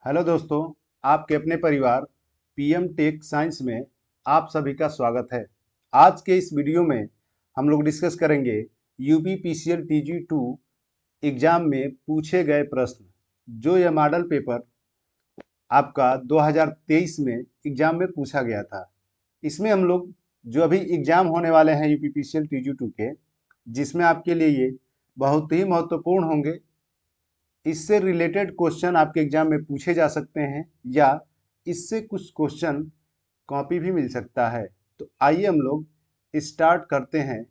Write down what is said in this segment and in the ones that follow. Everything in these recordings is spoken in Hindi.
हेलो दोस्तों, आपके अपने परिवार पीएम टेक साइंस में आप सभी का स्वागत है। आज के इस वीडियो में हम लोग डिस्कस करेंगे यूपी पीसीएल टीजी 2 एग्जाम में पूछे गए प्रश्न। जो यह मॉडल पेपर आपका 2023 में एग्जाम में पूछा गया था। इसमें हम लोग जो अभी एग्जाम होने वाले हैं यूपी पीसीएल टीजी 2 के, जिसमें आपके लिए ये बहुत ही महत्वपूर्ण होंगे। इससे रिलेटेड क्वेश्चन आपके एग्जाम में पूछे जा सकते हैं या इससे कुछ क्वेश्चन कॉपी भी मिल सकता है। तो आइए हम लोग स्टार्ट करते हैं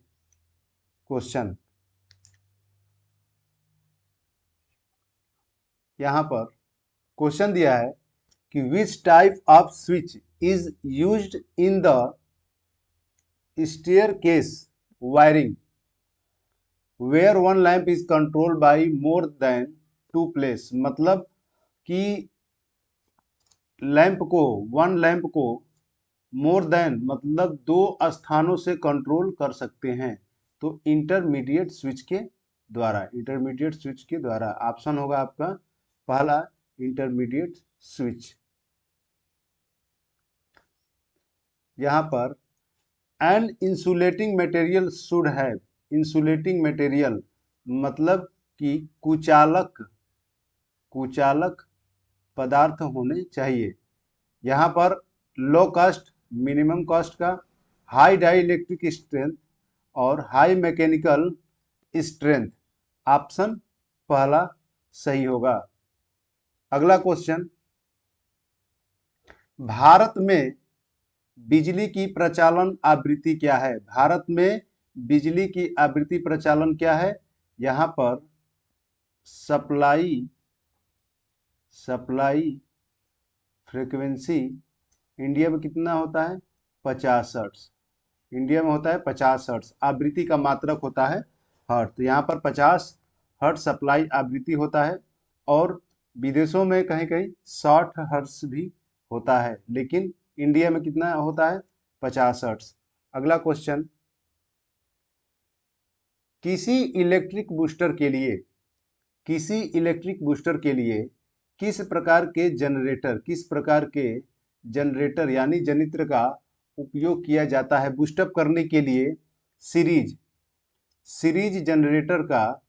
क्वेश्चन। यहाँ पर क्वेश्चन दिया है कि which type of switch is used in the staircase wiring where one lamp is controlled by more than 2 place. मतलब कि वन लैंप को मोर देन मतलब 2 स्थानों से कंट्रोल कर सकते हैं। तो इंटरमीडिएट स्विच के द्वारा ऑप्शन होगा आपका पहला इंटरमीडिएट स्विच। यहां पर an insulating material should have, insulating material मतलब कि कुचालक पदार्थ होने चाहिए। यहाँ पर लो कॉस्ट, मिनिमम कॉस्ट का, हाई डाई इलेक्ट्रिक स्ट्रेंथ और हाई मैकेनिकल स्ट्रेंथ। ऑप्शन पहला सही होगा। अगला क्वेश्चन, भारत में बिजली की प्रचालन आवृत्ति क्या है? भारत में बिजली की आवृत्ति प्रचालन क्या है? यहाँ पर सप्लाई फ्रीक्वेंसी इंडिया में कितना होता है? 50 हर्ट्ज। इंडिया में होता है 50 हर्ट्ज। आवृत्ति का मात्रक होता है हर्ट्ज। तो यहाँ पर 50 हर्ट्ज सप्लाई आवृत्ति होता है और विदेशों में कहीं कहीं 60 हर्ट्ज भी होता है, लेकिन इंडिया में कितना होता है? 50 हर्ट्ज। अगला क्वेश्चन, किसी इलेक्ट्रिक बूस्टर के लिए किस प्रकार के जनरेटर यानी जनित्र का उपयोग किया जाता है? बूस्टअप करने के लिए सीरीज जनरेटर का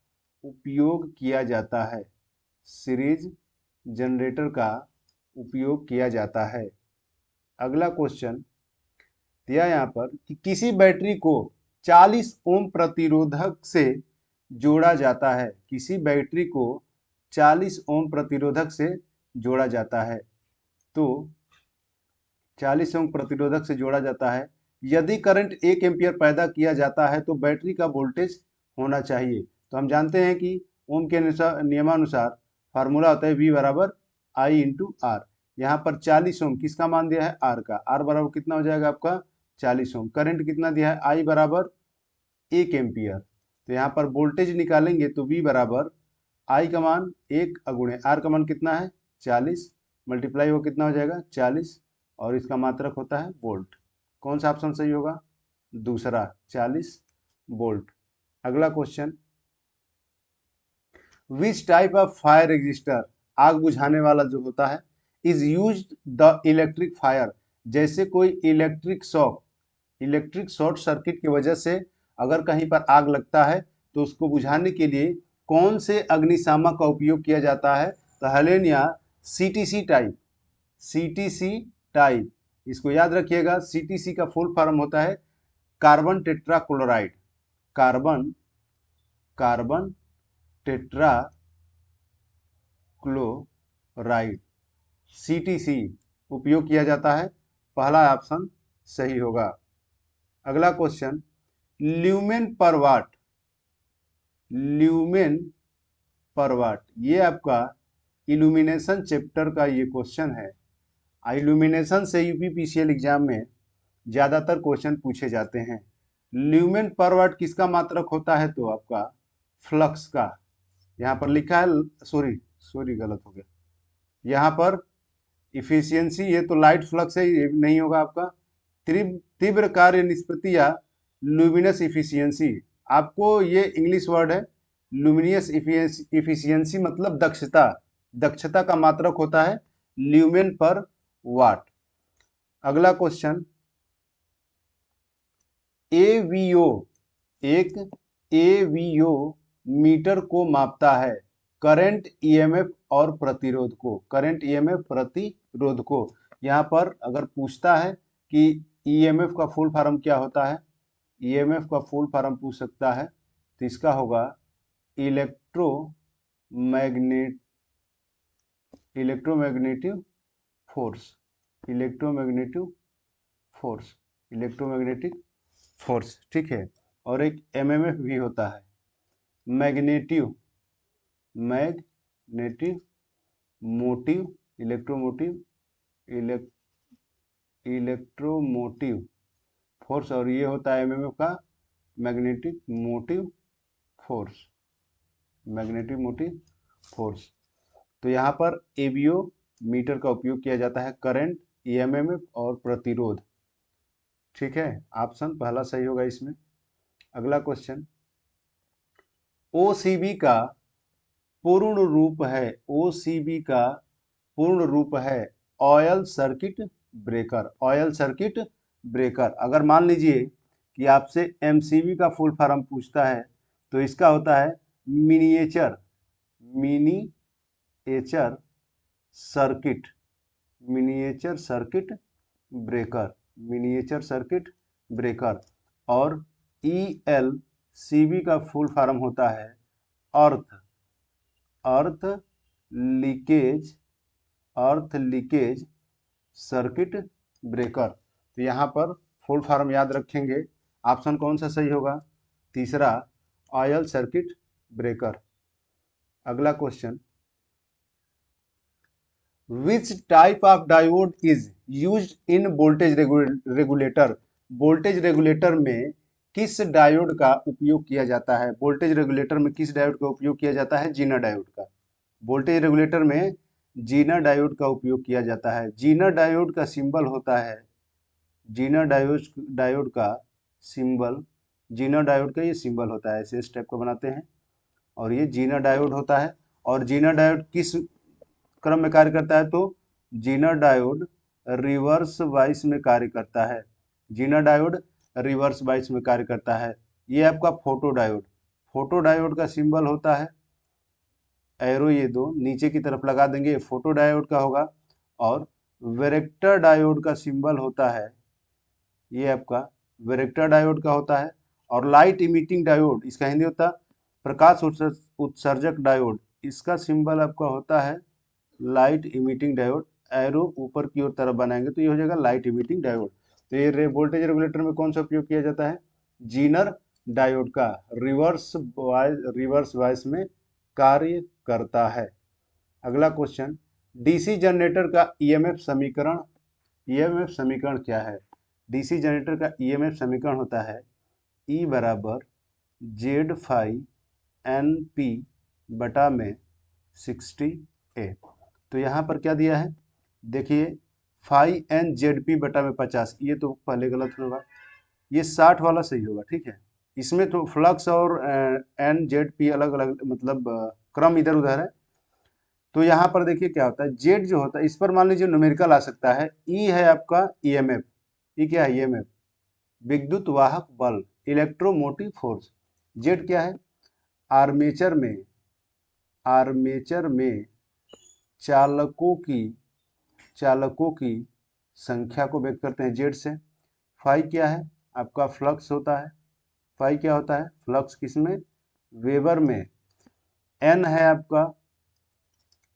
उपयोग किया जाता है। सीरीज जनरेटर का उपयोग किया जाता है। अगला क्वेश्चन दिया यहाँ पर कि किसी बैटरी को 40 ओम प्रतिरोधक से जोड़ा जाता है। किसी बैटरी को 40 ओम प्रतिरोधक से जोड़ा जाता है। तो 40 ओम प्रतिरोधक से जोड़ा जाता है। यदि करंट 1 एम्पियर पैदा किया जाता है तो बैटरी का वोल्टेज होना चाहिए। तो हम जानते हैं कि ओम के नियमानुसार फार्मूला होता है V बराबर I इंटू R। यहाँ पर 40 ओम किसका मान दिया है? R का। R बराबर कितना हो जाएगा आपका? 40 ओम। करंट कितना दिया है? I बराबर 1 एम्पियर। तो यहाँ पर वोल्टेज निकालेंगे तो V बराबर I का मान 1 अगुणे R का मान कितना है? 40 मल्टीप्लाई हो कितना हो जाएगा? 40 और इसका मात्रक होता है वोल्ट। कौन सा ऑप्शन सही होगा? दूसरा, 40 वोल्ट। अगला question, which type of fire extinguisher, आग बुझाने वाला जो होता है, is used the electric fire, जैसे कोई इलेक्ट्रिक शॉर्ट सर्किट की वजह से अगर कहीं पर आग लगता है तो उसको बुझाने के लिए कौन से अग्निशामक का उपयोग किया जाता है? तो हेलेन या सीटीसी टाइप। इसको याद रखिएगा। सीटीसी का फुल फॉर्म होता है carbon tetrachloride. Carbon tetrachloride CTC उपयोग किया जाता है। पहला ऑप्शन सही होगा। अगला क्वेश्चन, ल्यूमेन पर वाट, ये आपका इल्यूमिनेशन चैप्टर का ये क्वेश्चन है। इल्यूमिनेशन से यूपी पीसीएल एग्जाम में ज्यादातर क्वेश्चन पूछे जाते हैं। ल्यूमेन पर वाट किसका मात्रक होता है? तो आपका फ्लक्स का। यहाँ पर लिखा है, सॉरी गलत हो गया। यहाँ पर इफिशियंसी, ये तो लाइट फ्लक्स है, ये नहीं होगा आपका। तीव्र कार्य निष्पत्ति या लुमिनस इफिशियंसी, आपको ये इंग्लिश वर्ड है। लुमिनियस इफिशियंसी मतलब दक्षता का मात्रक होता है ल्यूमेन पर वाट। अगला क्वेश्चन, एवीओ एक एवीओ मीटर को मापता है करंट ईएमएफ और प्रतिरोध को। करंट ईएमएफ प्रतिरोध को यहाँ पर अगर पूछता है कि ईएमएफ का फुल फॉर्म क्या होता है, ईएमएफ का फुल फॉर्म पूछ सकता है तो इसका होगा इलेक्ट्रोमैग्नेटिक फोर्स। इलेक्ट्रोमैग्नेटिक फोर्स, ठीक है। और एक एमएमएफ भी होता है, मैग्नेटिक मोटिव इलेक्ट्रोमोटिव फोर्स, और ये होता है एमएमएफ का मैग्नेटिक मोटिव फोर्स। तो यहाँ पर एवीओ मीटर का उपयोग किया जाता है करंट, ईएमएफ और प्रतिरोध, ठीक है। ऑप्शन पहला सही होगा इसमें। अगला क्वेश्चन, ओसीबी का पूर्ण रूप है ऑयल सर्किट ब्रेकर। अगर मान लीजिए कि आपसे एमसीबी का फुल फॉर्म पूछता है तो इसका होता है मिनिएचर सर्किट ब्रेकर। और ईएलसीबी का फुल फॉर्म होता है अर्थ लीकेज सर्किट ब्रेकर। तो यहाँ पर फुल फॉर्म याद रखेंगे। ऑप्शन कौन सा सही होगा? तीसरा, ऑयल सर्किट ब्रेकर। अगला question, which type of diode is used in voltage regulator. Voltage regulator में किस डायोड का उपयोग किया जाता है? वोल्टेज रेगुलेटर में किस डायोड का उपयोग किया जाता है? जीना डायोड का। वोल्टेज रेगुलेटर में जीना डायोड का उपयोग किया जाता है। जीना डायोड का सिंबल होता है, जीना डायोड का ये सिंबल होता है, ऐसे इस टाइप का बनाते हैं और ये जीना डायोड होता है। और जीना डायोड किस क्रम में कार्य करता है? तो जीना डायोड रिवर्स वाइस में कार्य करता है। जीना डायोड रिवर्स वाइस में कार्य करता है। ये आपका फोटो डायोड का सिंबल होता है एरो, ये दो नीचे की तरफ लगा देंगे, ये फोटो डायोड का होगा। और वेरेक्टर डायोड का सिंबल होता है, ये आपका वेरेक्टर डायोड का होता है। और लाइट इमिटिंग डायोड, इसका हिंदी होता है प्रकाश उत्सर्जक डायोड, इसका सिंबल आपका होता है लाइट इमिटिंग डायोड। एरो ऊपर की ओर तरफ बनाएंगे तो ये हो जाएगा लाइट इमिटिंग डायोड। तो ये वोल्टेज रेगुलेटर में कौन सा उपयोग किया जाता है? जीनर डायोड का, रिवर्स वाइस में कार्य करता है। अगला क्वेश्चन, डीसी जनरेटर का ईएमएफ समीकरण क्या है? डीसी जनरेटर का ईएमएफ समीकरण होता है E बराबर जेड फाई एन पी बटा में 60A। तो यहाँ पर क्या दिया है? देखिए, फाई एन जेड पी बटा में 50, ये तो पहले गलत होगा, ये 60 वाला सही होगा, ठीक है। इसमें तो फ्लक्स और एन जेड पी अलग अलग, मतलब क्रम इधर उधर है। तो यहाँ पर देखिए क्या होता है, जेड जो होता है इस पर मान लीजिए न्यूमेरिकल आ सकता है। ई है आपका ईएमएफ, ये क्या है? ईएमएफ, विद्युत वाहक बल, इलेक्ट्रोमोटिव फोर्स। जेड क्या है? आर्मेचर में चालकों की संख्या को व्यक्त करते हैं जेड से। फाई क्या है? आपका फ्लक्स होता है। फाई क्या होता है? फ्लक्स किसमें? वेबर में। एन है आपका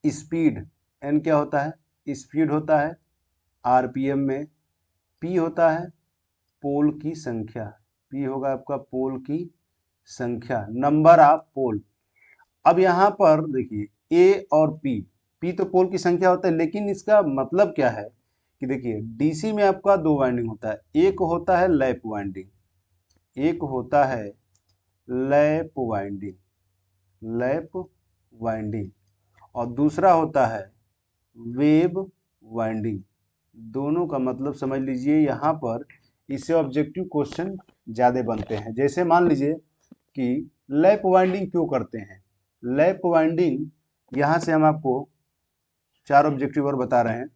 स्पीड, एन क्या होता है? स्पीड होता है आरपीएम में। पी होता है पोल की संख्या, पी होगा आपका पोल की संख्या, नंबर ऑफ पोल। अब यहाँ पर देखिए ए और पी तो पोल की संख्या होता है, लेकिन इसका मतलब क्या है कि देखिए डीसी में आपका दो वाइंडिंग होता है, एक होता है लैप वाइंडिंग और दूसरा होता है वेव वाइंडिंग। दोनों का मतलब समझ लीजिए, यहाँ पर इससे ऑब्जेक्टिव क्वेश्चन ज़्यादा बनते हैं। जैसे मान लीजिए कि लैप वाइंडिंग क्यों करते हैं? लैप वाइंडिंग यहाँ से हम आपको 4 ऑब्जेक्टिव और बता रहे हैं।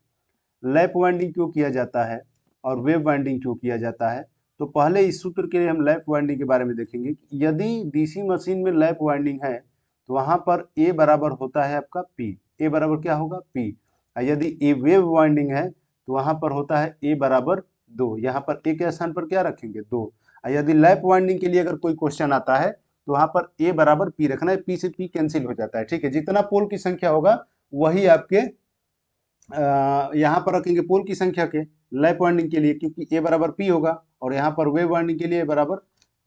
लैप वाइंडिंग क्यों किया जाता है और वेव वाइंडिंग क्यों किया जाता है। तो पहले इस सूत्र के लिए हम लैप वाइंडिंग के बारे में देखेंगे। यदि डीसी मशीन में लैप वाइंडिंग है तो वहां पर ए बराबर होता है आपका पी। ए बराबर क्या होगा, पी। यदि ए वेव वाइंडिंग है तो वहां पर होता है ए बराबर 2। यहाँ पर ए के स्थान पर क्या रखेंगे, 2। यदि लैप वाइंडिंग के लिए अगर कोई क्वेश्चन आता है तो वहां पर ए बराबर पी रखना है। पी से पी कैंसिल हो जाता है, ठीक है। जितना पोल की संख्या होगा वही आपके यहाँ पर रखेंगे पोल की संख्या के लैप वाइंडिंग के लिए, क्योंकि ए बराबर पी होगा, और यहाँ पर वेव वाइंडिंग के लिए ए बराबर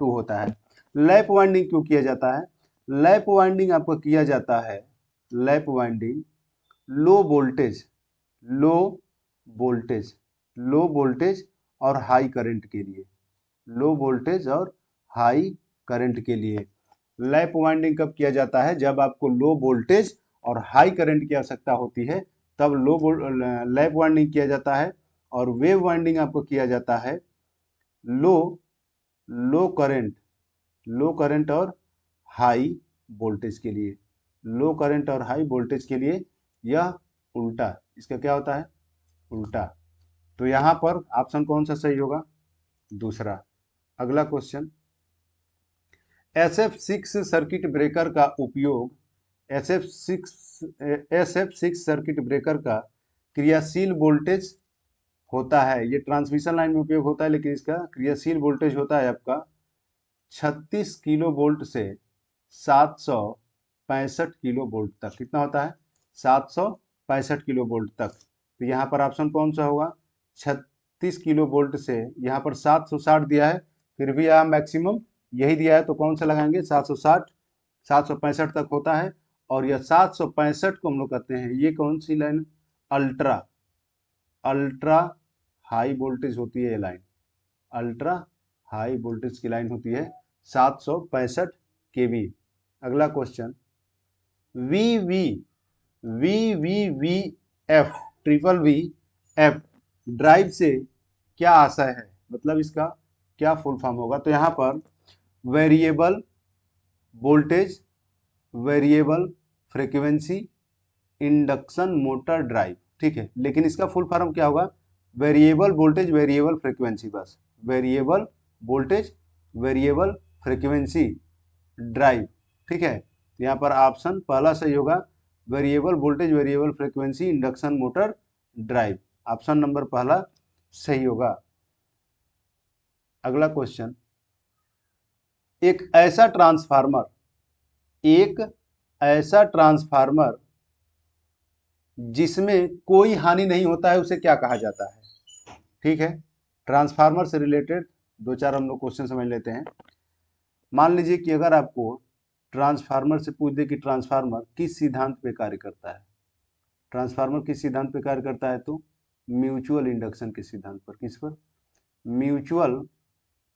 2 होता है। लैप वाइंडिंग क्यों किया जाता है। लैप वाइंडिंग आपको किया जाता है, lap winding low voltage, low voltage, low voltage और हाई करंट के लिए, लो वोल्टेज और हाई करंट के लिए। लैप वाइंडिंग कब किया जाता है, जब आपको लो वोल्टेज और हाई करंट की आवश्यकता होती है, तब लैप वाइंडिंग किया जाता है। और वेव वाइंडिंग आपको किया जाता है लो करंट और हाई वोल्टेज के लिए, लो करंट और हाई वोल्टेज के लिए। यह उल्टा, इसका क्या होता है, उल्टा। तो यहाँ पर ऑप्शन कौन सा सही होगा, दूसरा। अगला क्वेश्चन, SF6 सर्किट ब्रेकर का उपयोग, SF6 सर्किट ब्रेकर का क्रियाशील वोल्टेज होता है, ये ट्रांसमिशन लाइन में उपयोग होता है, लेकिन इसका क्रियाशील वोल्टेज होता है आपका 36 किलो वोल्ट से 765 किलो वोल्ट तक। कितना होता है, 765 किलो वोल्ट तक। तो यहाँ पर ऑप्शन कौन सा होगा, 36 किलो वोल्ट से, यहाँ पर 760 दिया है, फिर भी यहाँ मैक्सिमम यही दिया है, तो कौन सा लगाएंगे, 760, 765 तक होता है। और यह 765 को हम लोग कहते हैं, ये कौन सी लाइन, अल्ट्रा हाई वोल्टेज होती है ये लाइन, अल्ट्रा हाई वोल्टेज की लाइन होती है 765 केवी। अगला question, VVVF triple V F drive से क्या आशय है, मतलब इसका क्या फुल फॉर्म होगा। तो यहाँ पर variable voltage, variable frequency, induction motor drive, ठीक है। लेकिन इसका फुल फॉर्म क्या होगा, वेरिएबल वोल्टेज वेरिएबल फ्रीक्वेंसी, बस variable voltage variable frequency drive, ठीक है। यहाँ पर ऑप्शन पहला सही होगा, variable voltage variable frequency induction motor drive, option number पहला सही होगा। अगला क्वेश्चन, एक ऐसा ट्रांसफार्मर जिसमें कोई हानि नहीं होता है उसे क्या कहा जाता है, ठीक है। ट्रांसफार्मर से रिलेटेड 2-4 हम लोग क्वेश्चन समझ लेते हैं। मान लीजिए कि अगर आपको ट्रांसफार्मर से पूछ दे कि ट्रांसफार्मर किस सिद्धांत पे कार्य करता है, ट्रांसफार्मर किस सिद्धांत पे कार्य करता है, तो म्यूचुअल इंडक्शन के सिद्धांत पर। किस पर, म्यूचुअल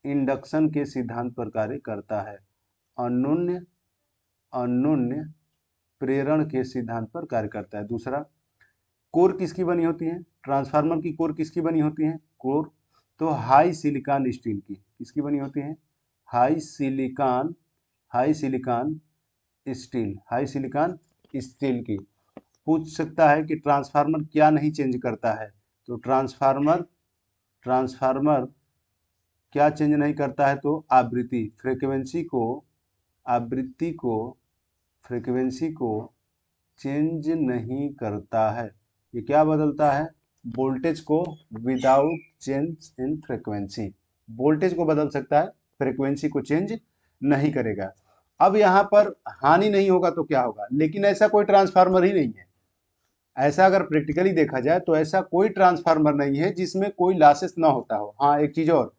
इंडक्शन के सिद्धांत पर कार्य करता है। अन्योन्य प्रेरण के सिद्धांत पर कार्य करता है। दूसरा, कोर किसकी बनी होती है, ट्रांसफार्मर की कोर किसकी बनी होती है, कोर तो हाई सिलिकॉन स्टील की, किसकी बनी होती है, हाई सिलिकॉन स्टील की। पूछ सकता है कि ट्रांसफार्मर क्या नहीं चेंज करता है, तो ट्रांसफार्मर क्या चेंज नहीं करता है, तो आवृत्ति, फ्रीक्वेंसी को चेंज नहीं करता है। ये क्या बदलता है, वोल्टेज को without change in frequency, voltage को बदल सकता है, फ्रीक्वेंसी को चेंज नहीं करेगा। अब यहाँ पर हानि नहीं होगा तो क्या होगा, लेकिन ऐसा कोई ट्रांसफार्मर ही नहीं है। ऐसा अगर प्रैक्टिकली देखा जाए तो ऐसा कोई ट्रांसफार्मर नहीं है जिसमें कोई लॉसेस ना होता हो। हाँ, एक चीज और,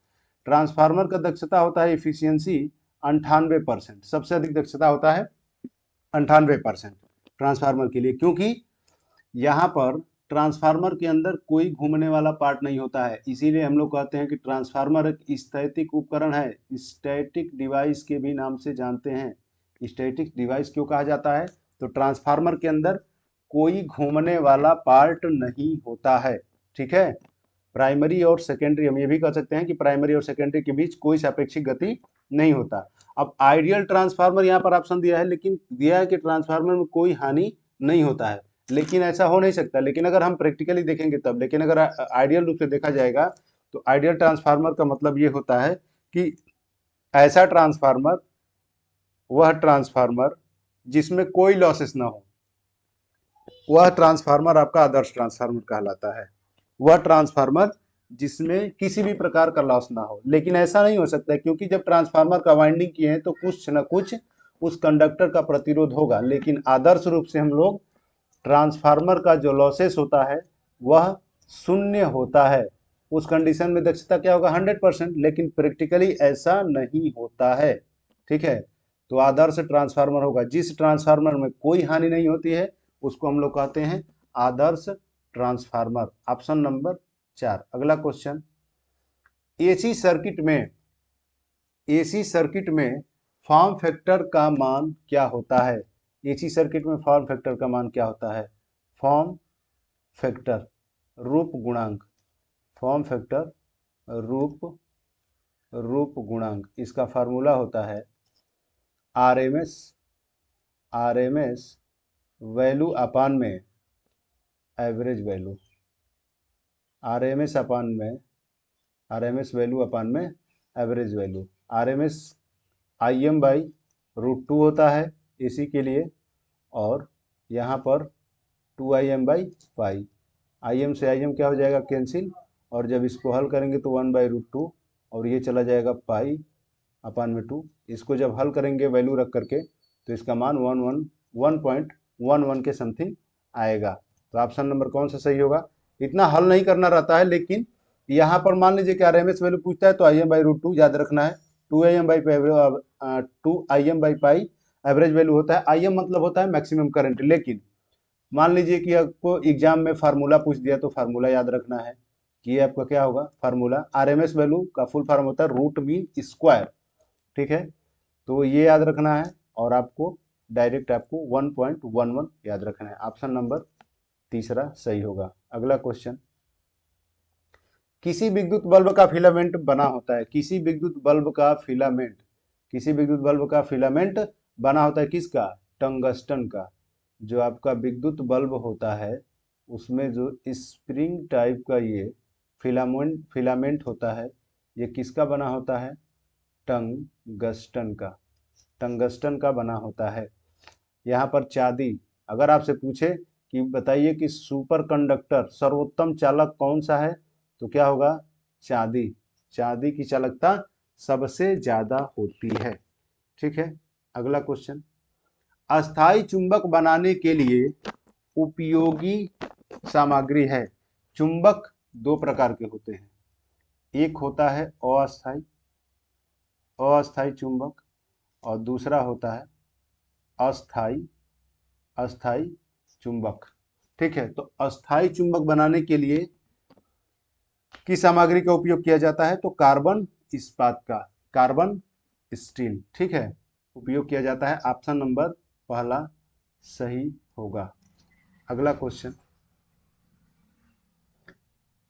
ट्रांसफार्मर का दक्षता होता है एफिशिएंसी 98%, सबसे अधिक दक्षता होता है 98% ट्रांसफार्मर के लिए, क्योंकि यहाँ पर ट्रांसफार्मर के अंदर कोई घूमने वाला पार्ट नहीं होता है। इसीलिए हम लोग कहते हैं कि ट्रांसफार्मर एक स्थैतिक उपकरण है, स्टैटिक डिवाइस के भी नाम से जानते हैं। स्टैटिक डिवाइस क्यों कहा जाता है, तो ट्रांसफार्मर के अंदर कोई घूमने वाला पार्ट नहीं होता है, ठीक है। प्राइमरी और सेकेंडरी, हम ये भी कह सकते हैं कि प्राइमरी और सेकेंडरी के बीच कोई सापेक्षिक गति नहीं होता। अब आइडियल ट्रांसफार्मर यहाँ पर ऑप्शन दिया है, लेकिन दिया है कि ट्रांसफार्मर में कोई हानि नहीं होता है, लेकिन ऐसा हो नहीं सकता। लेकिन अगर हम प्रैक्टिकली देखेंगे तब, लेकिन अगर आइडियल रूप से देखा जाएगा तो आइडियल ट्रांसफार्मर का मतलब ये होता है कि ऐसा ट्रांसफार्मर, वह ट्रांसफार्मर जिसमें कोई लॉसेस ना हो, वह ट्रांसफार्मर आपका आदर्श ट्रांसफार्मर कहलाता है। वह ट्रांसफार्मर जिसमें किसी भी प्रकार का लॉस ना हो। लेकिन ऐसा नहीं हो सकता है, क्योंकि जब ट्रांसफार्मर का वाइंडिंग किए हैं तो कुछ न कुछ उस कंडक्टर का प्रतिरोध होगा। लेकिन आदर्श रूप से हम लोग ट्रांसफार्मर का जो लॉसेस होता है वह शून्य होता है। उस कंडीशन में दक्षता क्या होगा? 100%। लेकिन प्रैक्टिकली ऐसा नहीं होता है। ठीक है, तो आदर्श ट्रांसफार्मर होगा जिस ट्रांसफार्मर में कोई हानि नहीं होती है, उसको हम लोग कहते हैं आदर्श ट्रांसफार्मर। Option number 4। अगला क्वेश्चन, एसी सर्किट में फॉर्म फैक्टर का मान क्या होता है? एसी सर्किट में फॉर्म फैक्टर का मान क्या होता है? फॉर्म फैक्टर, रूप गुणांक, फॉर्म फैक्टर रूप गुणांक, इसका फार्मूला होता है आरएमएस वैल्यू अपान में एवरेज वैल्यू, आरएमएस वैल्यू अपान में एवरेज वैल्यू। आरएमएस Im/√2 होता है एसी के लिए, और यहाँ पर 2Im/पाई। Im से Im क्या हो जाएगा? कैंसिल। और जब इसको हल करेंगे तो 1/√2, और ये चला जाएगा पाई अपान में 2। इसको जब हल करेंगे वैल्यू रख करके तो इसका मान 1.11 के समथिंग आएगा। तो ऑप्शन नंबर कौन सा सही होगा? इतना हल नहीं करना रहता है, लेकिन यहाँ पर मान लीजिए कि आरएमएस वैल्यू पूछता है तो Im/√2 याद रखना है। 2Im/पाई एवरेज वैल्यू होता है। Im मतलब होता है मैक्सिमम करंट। लेकिन मान लीजिए कि आपको एग्जाम में फार्मूला पूछ दिया तो फार्मूला याद रखना है कि ये आपका क्या होगा? फार्मूला आरएमएस वैल्यू का फुल फॉर्म होता है रूट मीन स्क्वायर। ठीक है, तो ये याद रखना है, और आपको डायरेक्ट आपको 1.11 याद रखना है। ऑप्शन नंबर 3 सही होगा। अगला क्वेश्चन, किसी विद्युत बल्ब का फिलामेंट बना होता है। किसी विद्युत बल्ब का फिलामेंट बना होता है किसका? टंगस्टन का। जो आपका विद्युत बल्ब होता है उसमें जो स्प्रिंग टाइप का ये फिलामेंट होता है, ये किसका बना होता है? टंगस्टन का बना होता है। यहाँ पर चांदी, अगर आपसे पूछे कि बताइए कि सुपर कंडक्टर सर्वोत्तम चालक कौन सा है, तो क्या होगा? चांदी की चालकता सबसे ज्यादा होती है। ठीक है, अगला क्वेश्चन, अस्थाई चुंबक बनाने के लिए उपयोगी सामग्री है। चुंबक दो प्रकार के होते हैं, एक होता है अस्थाई चुंबक, और दूसरा होता है अस्थाई चुंबक। ठीक है, तो अस्थाई चुंबक बनाने के लिए किस सामग्री का उपयोग किया जाता है? तो कार्बन स्टील, ठीक है, उपयोग किया जाता है। ऑप्शन नंबर पहला सही होगा। अगला क्वेश्चन,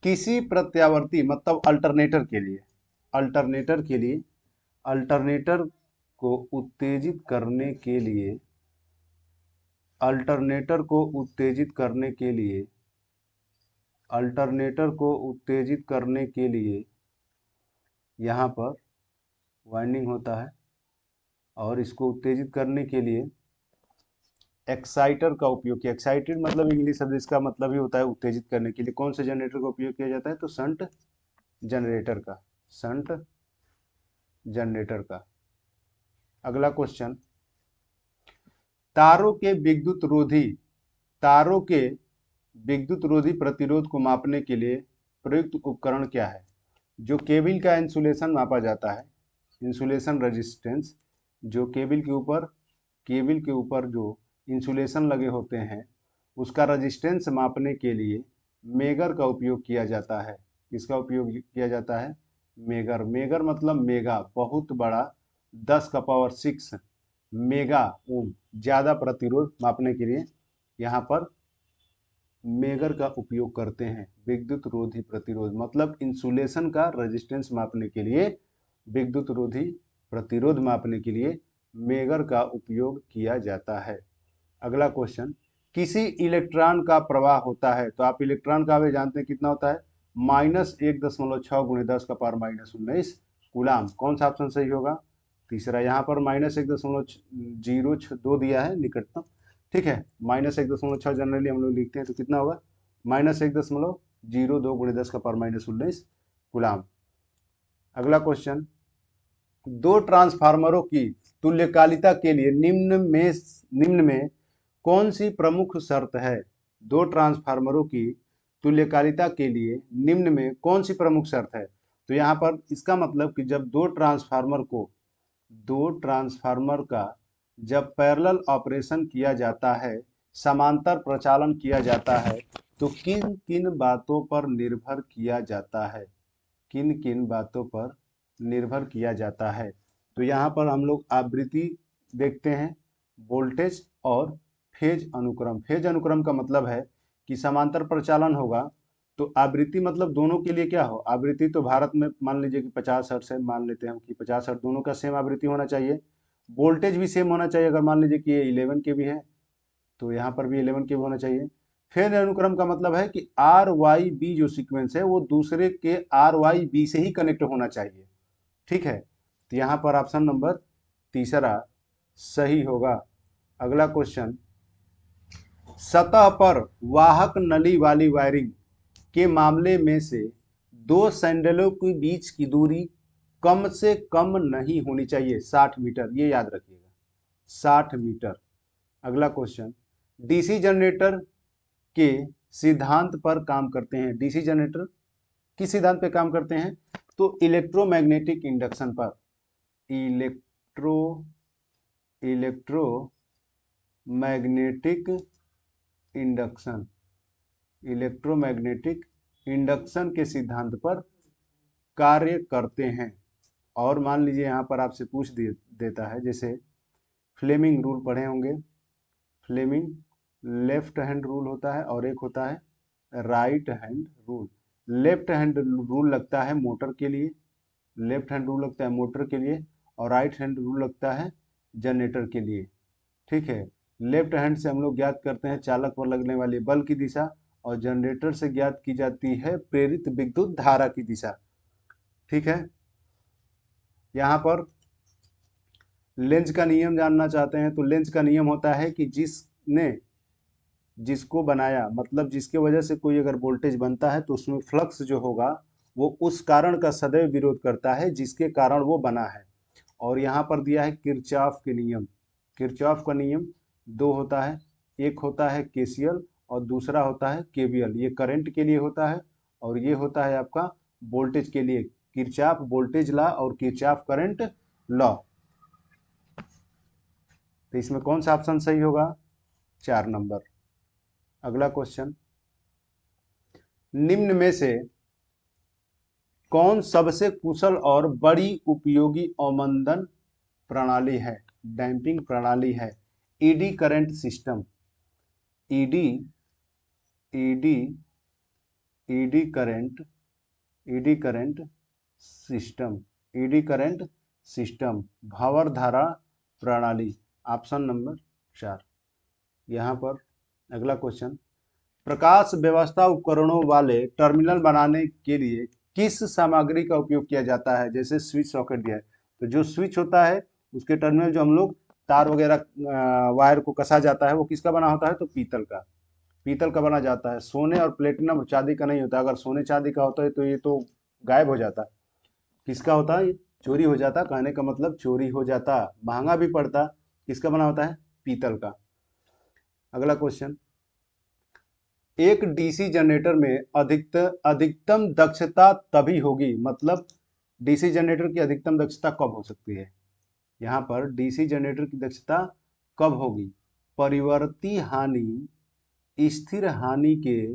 किसी प्रत्यावर्ती मतलब अल्टरनेटर को उत्तेजित करने के लिए यहाँ पर वाइंडिंग होता है, और इसको उत्तेजित करने के लिए एक्साइटर का उपयोग किया। एक्साइटेड मतलब इंग्लिश शब्द, इसका मतलब ही होता है उत्तेजित करने के लिए। कौन से जनरेटर का उपयोग किया जाता है? तो शंट जनरेटर का। अगला क्वेश्चन, तारों के विद्युत रोधी प्रतिरोध को मापने के लिए प्रयुक्त उपकरण क्या है? जो केबल का इंसुलेशन मापा जाता है, इंसुलेशन रेजिस्टेंस, जो केबल के ऊपर जो इंसुलेशन लगे होते हैं उसका रेजिस्टेंस मापने के लिए मेगर का उपयोग किया जाता है। किसका उपयोग किया जाता है? मेगर मतलब मेगा, बहुत बड़ा, 10⁻⁶ मेगा ओम, ज्यादा प्रतिरोध मापने के लिए यहाँ पर मेगर का उपयोग करते हैं। विद्युत रोधी प्रतिरोध मतलब इंसुलेशन का रेजिस्टेंस मापने के लिए, विद्युत रोधी प्रतिरोध मापने के लिए मेगर का उपयोग किया जाता है। अगला क्वेश्चन, किसी इलेक्ट्रॉन का प्रवाह होता है, तो आप इलेक्ट्रॉन का आवेश जानते हैं कितना होता है, -1.6 × 10⁻19 कूलाम। कौन सा ऑप्शन सही होगा, तीसरा। यहाँ पर -1.02 दिया है निकटतम, ठीक है, -1.6 जनरली हम लोग लिखते हैं, तो कितना होगा, -1.02 × 10⁻19 कूलाम। अगला क्वेश्चन, दो ट्रांसफार्मरों की तुल्यकालिता के लिए निम्न में कौन सी प्रमुख शर्त है। दो ट्रांसफार्मरों की तुल्यकालिता के लिए निम्न में कौन सी प्रमुख शर्त है। तो यहाँ पर इसका मतलब कि जब दो ट्रांसफार्मर का जब पैरेलल ऑपरेशन किया जाता है, समांतर प्रचालन किया जाता है, तो किन किन बातों पर निर्भर किया जाता है, किन किन बातों पर निर्भर किया जाता है। तो यहाँ पर हम लोग आवृत्ति देखते हैं, वोल्टेज और फेज अनुक्रम। फेज अनुक्रम का मतलब है कि समांतर प्रचालन होगा तो आवृत्ति मतलब दोनों के लिए क्या हो, आवृत्ति तो भारत में मान लीजिए कि 50 हर्ट्ज है, मान लेते हैं हम कि 50 हर्ट्ज, दोनों का सेम आवृत्ति होना चाहिए। वोल्टेज भी सेम होना चाहिए, अगर मान लीजिए कि ये 11 के भी है तो यहाँ पर भी 11 के भी होना चाहिए। फेज अनुक्रम का मतलब है कि आर वाई बी जो सीक्वेंस है वो दूसरे के आर वाई बी से ही कनेक्ट होना चाहिए, ठीक है। तो यहाँ पर ऑप्शन नंबर तीसरा सही होगा। अगला क्वेश्चन, सतह पर वाहक नली वाली वायरिंग के मामले में से दो सैंडलों के बीच की दूरी कम से कम नहीं होनी चाहिए, 60 मीटर, ये याद रखिएगा, 60 मीटर। अगला क्वेश्चन, डीसी जनरेटर के सिद्धांत पर काम करते हैं। डीसी जनरेटर किस सिद्धांत पे काम करते हैं, तो इलेक्ट्रोमैग्नेटिक इंडक्शन पर, इलेक्ट्रोमैग्नेटिक इंडक्शन के सिद्धांत पर कार्य करते हैं। और मान लीजिए यहाँ पर आपसे पूछ देता है, जैसे फ्लेमिंग रूल पढ़े होंगे, फ्लेमिंग लेफ्ट हैंड रूल होता है और एक होता है right hand rule. Left hand rule लगता है मोटर के लिए, लेफ्ट हैंड रूल लगता है मोटर के लिए, और राइट हैंड रूल लगता है जनरेटर के लिए, ठीक है। लेफ्ट हैंड से हम लोग ज्ञात करते हैं चालक पर लगने वाली बल की दिशा, और जनरेटर से ज्ञात की जाती है प्रेरित विद्युत धारा की दिशा, ठीक है। यहाँ पर लेंज का नियम जानना चाहते हैं, तो लेंज का नियम होता है कि जिसको बनाया, मतलब जिसके वजह से कोई अगर वोल्टेज बनता है तो उसमें फ्लक्स जो होगा वो उस कारण का सदैव विरोध करता है जिसके कारण वो बना है। और यहाँ पर दिया है किरचॉफ के नियम। किरचॉफ का नियम दो होता है, एक होता है केसीएल और दूसरा होता है केवीएल। ये करंट के लिए होता है और ये होता है आपका वोल्टेज के लिए, किरचॉफ वोल्टेज लॉ और किरचॉफ करंट लॉ। तो इसमें कौन सा ऑप्शन सही होगा, 4 नंबर। अगला क्वेश्चन, निम्न में से कौन सबसे कुशल और बड़ी उपयोगी अवमंदन प्रणाली है, डैम्पिंग प्रणाली है। Eddy current system, ED ED eddy current system, eddy current system, भावर धारा प्रणाली, ऑप्शन नंबर 4। यहाँ पर अगला क्वेश्चन, प्रकाश व्यवस्था उपकरणों वाले टर्मिनल बनाने के लिए किस सामग्री का उपयोग किया जाता है। जैसे स्विच सॉकेट दिया है, तो जो स्विच होता है उसके टर्मिनल जो हम लोग तार वगैरह वायर को कसा जाता है वो किसका बना होता है, तो पीतल का बना जाता है। सोने और प्लेटिनम और चांदी का नहीं होता। अगर सोने चांदी का होता है तो ये तो गायब हो जाता, किसका होता है, चोरी हो जाता। कहने का मतलब चोरी हो जाता, महंगा भी पड़ता। किसका बना होता है, पीतल का। अगला क्वेश्चन, एक डीसी जनरेटर में अधिकतम दक्षता तभी होगी, मतलब डीसी जनरेटर की अधिकतम दक्षता कब हो सकती है। यहाँ पर डीसी जनरेटर की दक्षता कब होगी, परिवर्ती हानि स्थिर हानि के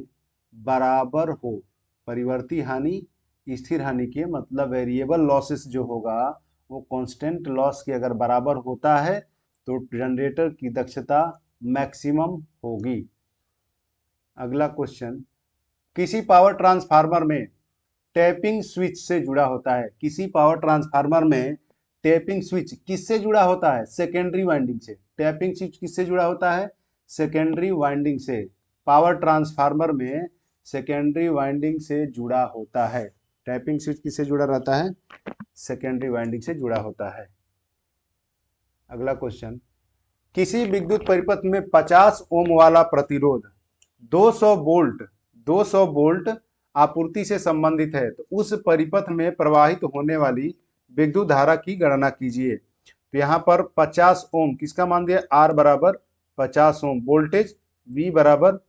बराबर हो। परिवर्ती हानि स्थिर हानि के मतलब वेरिएबल लॉसेस जो होगा वो कांस्टेंट लॉस के अगर बराबर होता है तो जनरेटर की दक्षता मैक्सिमम होगी। अगला क्वेश्चन, किसी पावर ट्रांसफार्मर में टैपिंग स्विच से जुड़ा होता है। किसी पावर ट्रांसफार्मर में टैपिंग स्विच किससे जुड़ा होता है, सेकेंडरी वाइंडिंग से। टैपिंग स्विच किससे जुड़ा होता है, सेकेंडरी वाइंडिंग से, पावर ट्रांसफार्मर में सेकेंडरी वाइंडिंग से जुड़ा होता है। टैपिंग स्विच किससे जुड़ा रहता है? सेकेंडरी वाइंडिंग से जुड़ा होता है। अगला क्वेश्चन, किसी विद्युत परिपथ में 50 ओम वाला प्रतिरोध 200 वोल्ट आपूर्ति से संबंधित है, तो उस परिपथ में प्रवाहित होने वाली विद्युत धारा की गणना कीजिए। तो यहाँ पर 50 ओम किसका मान दिया? R बराबर 50 ओम, वोल्टेज V बराबर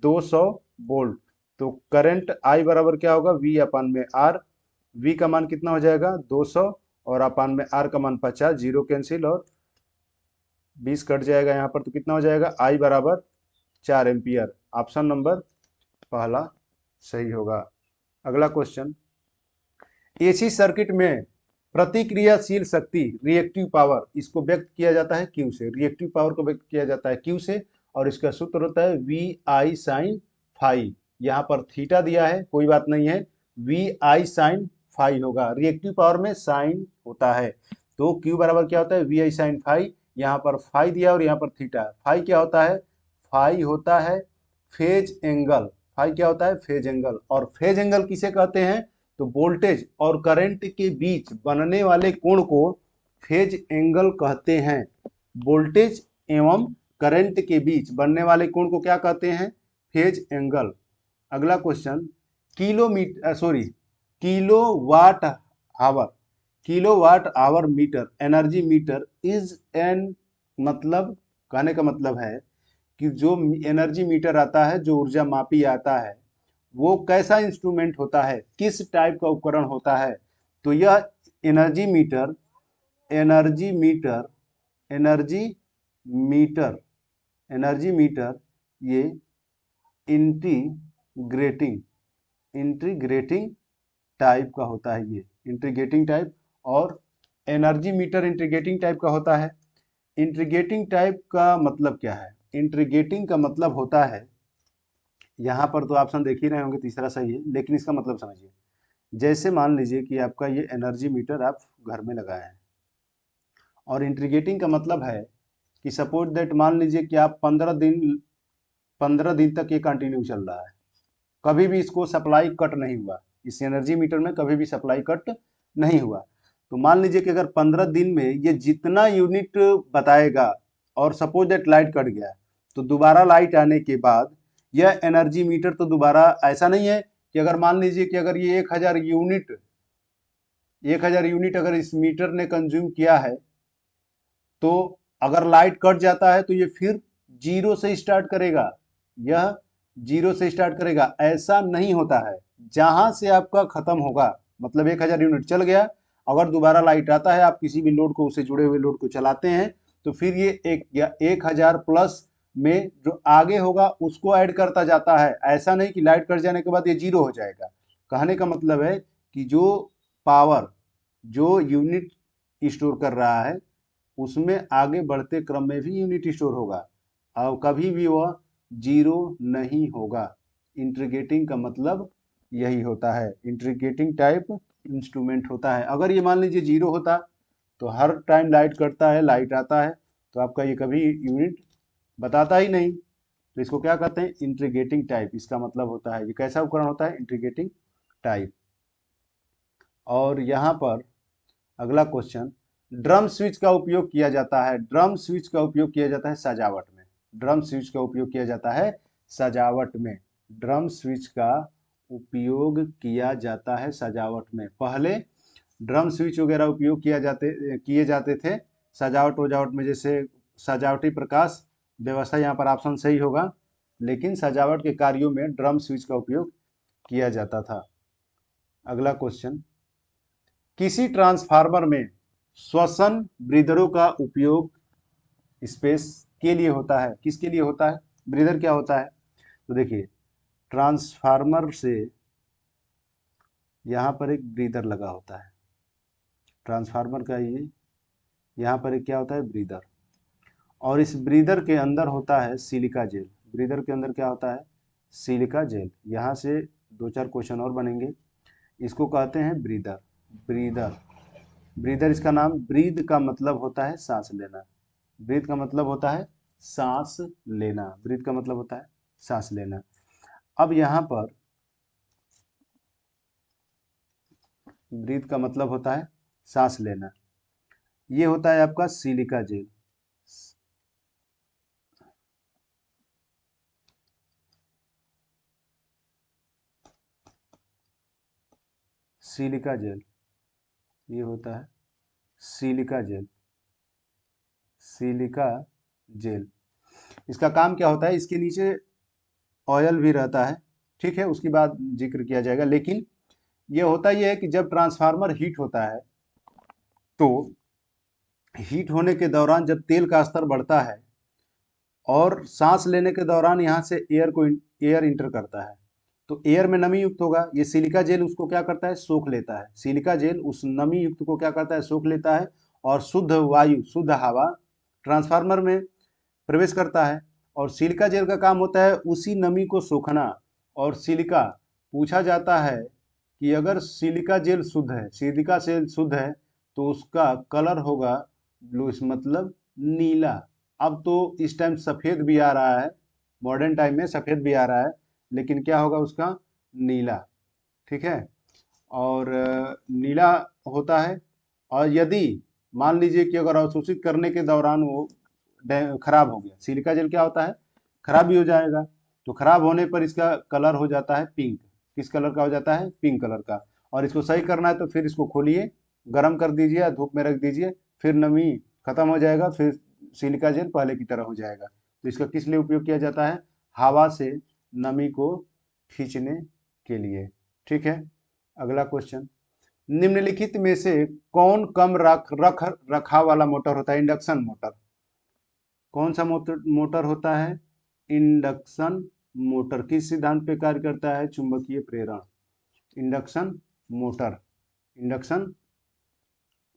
200 वोल्ट, तो करंट I बराबर क्या होगा? V अपान में R। V का मान कितना हो जाएगा? 200 और अपान में R का मान 50, जीरो कैंसिल और 20 कट जाएगा यहाँ पर, तो कितना हो जाएगा? I बराबर 4 एम्पियर। ऑप्शन नंबर पहला सही होगा। अगला क्वेश्चन, एसी सर्किट में प्रतिक्रियाशील शक्ति रिएक्टिव पावर, इसको व्यक्त किया जाता है क्यू से। रिएक्टिव पावर को व्यक्त किया जाता है क्यू से और इसका सूत्र होता है वी आई साइन फाई। यहाँ पर थीटा दिया है, कोई बात नहीं है, वी आई साइन फाई होगा। रिएक्टिव पावर में साइन होता है, तो क्यू बराबर क्या होता है? V I sine phi. यहाँ पर फाई दिया और यहाँ पर थीटा। फाई क्या होता है? फाई होता है फेज एंगल। फाई क्या होता है? Phase angle. और फेज एंगल किसे कहते हैं? तो वोल्टेज और करंट के बीच बनने वाले कोण को फेज एंगल कहते हैं। वोल्टेज एवं करंट के बीच बनने वाले कोण को क्या कहते हैं? Phase angle. अगला question, kilowatt hour meter energy meter is an, मतलब कहने का मतलब है कि जो एनर्जी मीटर आता है, जो ऊर्जा मापी आता है, वो कैसा इंस्ट्रूमेंट होता है, किस टाइप का उपकरण होता है? तो यह energy meter energy metre energy metre energy metre ये इंटीग्रेटिंग टाइप का होता है। ये इंटीग्रेटिंग टाइप, और एनर्जी मीटर इंटीग्रेटिंग टाइप का होता है। इंटीग्रेटिंग टाइप का मतलब क्या है? इंटीग्रेटिंग का मतलब होता है, यहाँ पर तो ऑप्शन देख ही रहे होंगे, तीसरा सही है, लेकिन इसका मतलब समझिए। जैसे मान लीजिए कि आपका ये एनर्जी मीटर आप घर में लगाए हैं, और इंटीग्रेटिंग का मतलब है कि सपोज दैट मान लीजिए कि आप 15 दिन तक ये कंटिन्यू चल रहा है, कभी भी इसको सप्लाई कट नहीं हुआ, इस एनर्जी मीटर में कभी भी सप्लाई कट नहीं हुआ। तो मान लीजिए कि अगर 15 दिन में ये जितना यूनिट बताएगा और सपोज दैट लाइट कट गया, तो दोबारा लाइट आने के बाद यह एनर्जी मीटर तो दोबारा, ऐसा नहीं है कि अगर मान लीजिए कि अगर ये 1000 यूनिट अगर इस मीटर ने कंज्यूम किया है, तो अगर लाइट कट जाता है तो ये फिर जीरो से स्टार्ट करेगा, यह जीरो से स्टार्ट करेगा। ऐसा नहीं होता है, जहां से आपका खत्म होगा, मतलब 1000 यूनिट चल गया, अगर दोबारा लाइट आता है, आप किसी भी लोड को, उससे जुड़े हुए लोड को चलाते हैं, तो फिर ये 1000 प्लस में जो आगे होगा उसको ऐड करता जाता है। ऐसा नहीं कि लाइट कट जाने के बाद ये जीरो हो जाएगा। कहने का मतलब है कि जो पावर जो यूनिट स्टोर कर रहा है, उसमें आगे बढ़ते क्रम में भी यूनिट स्टोर होगा और कभी भी वह जीरो नहीं होगा। इंटीग्रेटिंग का मतलब यही होता है, इंटीग्रेटिंग टाइप इंस्ट्रूमेंट होता है। अगर ये मान लीजिए जीरो होता, तो हर टाइम लाइट कटता है, लाइट आता है, तो आपका ये कभी यूनिट बताता ही नहीं। तो इसको क्या कहते हैं? इंटीग्रेटिंग टाइप, इसका मतलब होता है। ये कैसा उपकरण होता है? Integrating type. और यहाँ पर अगला क्वेश्चन, ड्रम स्विच का उपयोग किया जाता है। ड्रम स्विच का उपयोग किया जाता है सजावट में। ड्रम स्विच का उपयोग किया जाता है सजावट में। ड्रम स्विच का उपयोग किया जाता है सजावट में। पहले ड्रम स्विच वगैरह उपयोग किए जाते थे सजावट वजावट में, जैसे सजावटी प्रकाश व्यवस्था, यहाँ पर ऑप्शन सही होगा, लेकिन सजावट के कार्यों में ड्रम स्विच का उपयोग किया जाता था। अगला क्वेश्चन, किसी ट्रांसफार्मर में श्वसन ब्रीदरों का उपयोग स्पेस के लिए होता है। किसके लिए होता है? ब्रीदर क्या होता है? तो देखिए, ट्रांसफार्मर से यहाँ पर एक ब्रीदर लगा होता है, ट्रांसफार्मर का ये यहाँ पर एक क्या होता है? ब्रीदर। और इस ब्रीदर के अंदर होता है सिलिका जेल। ब्रीदर के अंदर क्या होता है? Silica gel. यहाँ से 2-4 क्वेश्चन और बनेंगे। इसको कहते हैं ब्रीदर। ब्रीदर ब्रीदर इसका नाम, ब्रीद का मतलब होता है सांस लेना। ब्रीद का मतलब होता है सांस लेना, ब्रीथ का मतलब होता है सांस लेना। अब यहाँ पर ब्रीथ का मतलब होता है सांस लेना, ये होता है आपका सिलिका जेल। सिलिका जेल, ये होता है सिलिका जेल, सिलिका जेल। इसका काम क्या होता है, इसके नीचे ऑयल भी रहता है, ठीक है, उसकी बात जिक्र किया जाएगा। लेकिन ये होता ही है कि जब ट्रांसफार्मर हीट होता है तो हीट होने के दौरान जब तेल का स्तर बढ़ता है और सांस लेने के दौरान यहाँ से एयर इंटर करता है, तो एयर में नमी युक्त होगा, ये सिलिका जेल उसको क्या करता है, सोख लेता है। सिलिका जेल उस नमी युक्त को क्या करता है, सोख लेता है और शुद्ध वायु, शुद्ध हवा ट्रांसफार्मर में प्रवेश करता है। और सिलिका जेल का काम होता है उसी नमी को सोखना। और सिलिका पूछा जाता है कि अगर सिलिका जेल शुद्ध है, सिलिका जेल शुद्ध है तो उसका कलर होगा ब्लूइश, मतलब नीला। अब तो इस टाइम सफ़ेद भी आ रहा है, मॉडर्न टाइम में सफ़ेद भी आ रहा है, लेकिन क्या होगा उसका, नीला, ठीक है। और नीला होता है। और यदि मान लीजिए कि अगर अवशोषित करने के दौरान वो खराब हो गया, सिलिका जेल क्या होता है, खराब भी हो जाएगा, तो खराब होने पर इसका कलर हो जाता है पिंक। किस कलर का हो जाता है, पिंक कलर का। और इसको सही करना है तो फिर इसको खोलिए, गर्म कर दीजिए या धूप में रख दीजिए, फिर नमी खत्म हो जाएगा, फिर सिलिका जेल पहले की तरह हो जाएगा। तो इसका किस लिए उपयोग किया जाता है, हवा से नमी को खींचने के लिए, ठीक है। अगला क्वेश्चन, निम्नलिखित में से कौन कम रखाव वाला मोटर होता है, इंडक्शन मोटर। कौन सा मोटर होता है, इंडक्शन मोटर। किस सिद्धांत पे कार्य करता है, चुंबकीय प्रेरण। इंडक्शन मोटर, इंडक्शन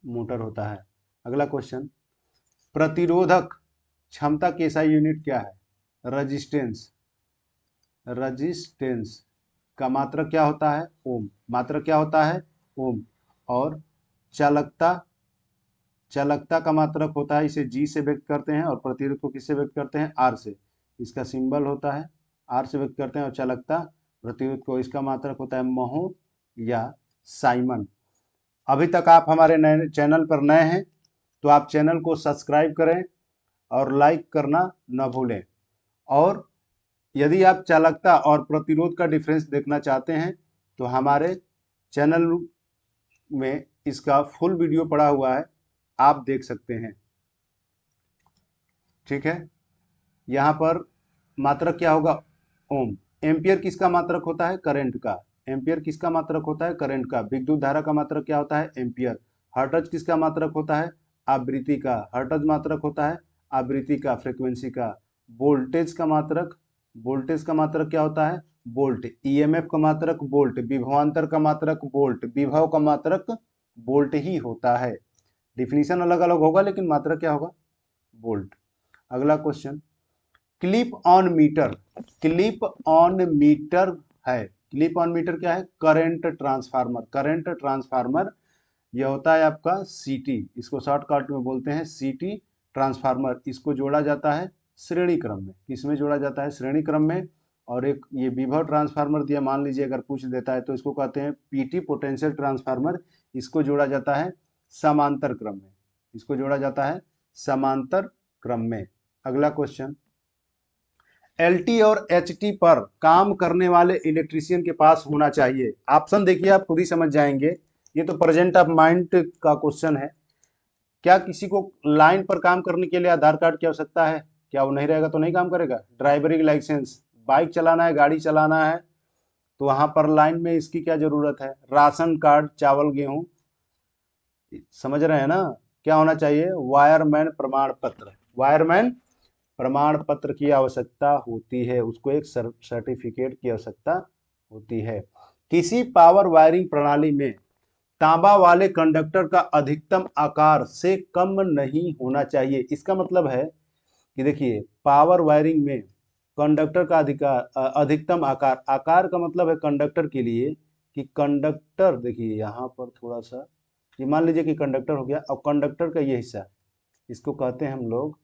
मोटर होता है। अगला क्वेश्चन, प्रतिरोधक क्षमता की एसआई यूनिट क्या है, रजिस्टेंस। रजिस्टेंस का मात्रक क्या होता है, ओम। मात्रक क्या होता है, ओम। और चालकता, चालकता का मात्रक होता है, इसे जी से व्यक्त करते हैं। और प्रतिरोध को किससे व्यक्त करते हैं, आर से। इसका सिंबल होता है आर से व्यक्त करते हैं। और चालकता, प्रतिरोध को, इसका मात्रक होता है महो या साइमन। अभी तक आप हमारे नए चैनल पर नए हैं तो आप चैनल को सब्सक्राइब करें और लाइक करना न भूलें। और यदि आप चालकता और प्रतिरोध का डिफरेंस देखना चाहते हैं तो हमारे चैनल में इसका फुल वीडियो पड़ा हुआ है, आप देख सकते हैं, ठीक है। यहाँ पर मात्रक क्या होगा, ओम। एम्पियर किसका मात्रक होता है, करंट का। एम्पियर किसका मात्रक होता है, करंट का। विद्युत धारा का मात्रक क्या होता है, एम्पियर। हर्ट्ज किसका मात्रक होता है, आवृत्ति का। हर्ट्ज मात्रक होता है आवृत्ति का, फ्रीक्वेंसी का। वोल्टेज का मात्रक, वोल्टेज का मात्रक क्या होता है, वोल्ट। ईएमएफ का मात्रक वोल्ट। विभवांतर का मात्रक वोल्ट। विभव का मात्रक वोल्ट ही होता है। डिफिनीशन अलग अलग होगा लेकिन मात्रक क्या होगा, वोल्ट। अगला question, clip on meter. Clip on meter है, क्लिप ऑन मीटर क्या है, करंट ट्रांसफार्मर। करंट ट्रांसफार्मर यह होता है आपका सीटी, इसको शॉर्टकट में बोलते हैं सीटी ट्रांसफार्मर। इसको जोड़ा जाता है श्रेणी क्रम में। किसमें जोड़ा जाता है, श्रेणी क्रम में। और एक ये विभव ट्रांसफार्मर दिया, मान लीजिए अगर पूछ देता है तो इसको कहते हैं पीटी, पोटेंशियल ट्रांसफार्मर। इसको जोड़ा जाता है समांतर क्रम में, इसको जोड़ा जाता है समांतर क्रम में। अगला क्वेश्चन, एलटी और एचटी पर काम करने वाले इलेक्ट्रीशियन के पास होना चाहिए। ऑप्शन देखिए, आप खुद ही समझ जाएंगे, ये तो प्रेजेंट ऑफ माइंड का क्वेश्चन है। क्या किसी को लाइन पर काम करने के लिए आधार कार्ड की आवश्यकता है, क्या वो नहीं रहेगा तो नहीं काम करेगा। ड्राइवरिंग लाइसेंस, बाइक चलाना है, गाड़ी चलाना है तो वहां पर लाइन में इसकी क्या जरूरत है। राशन कार्ड, चावल गेहूं, समझ रहे हैं ना। क्या होना चाहिए, वायरमैन प्रमाण पत्र। वायरमैन प्रमाण पत्र की आवश्यकता होती है, उसको एक सर्टिफिकेट की आवश्यकता होती है। किसी पावर वायरिंग प्रणाली में तांबा वाले कंडक्टर का अधिकतम आकार से कम नहीं होना चाहिए। इसका मतलब है कि देखिए, पावर वायरिंग में कंडक्टर का अधिकतम आकार, आकार का मतलब है कंडक्टर के लिए कि कंडक्टर, देखिए यहाँ पर थोड़ा सा, ये मान लीजिए कि कंडक्टर हो गया। अब कंडक्टर का ये हिस्सा, इसको कहते हैं हम लोग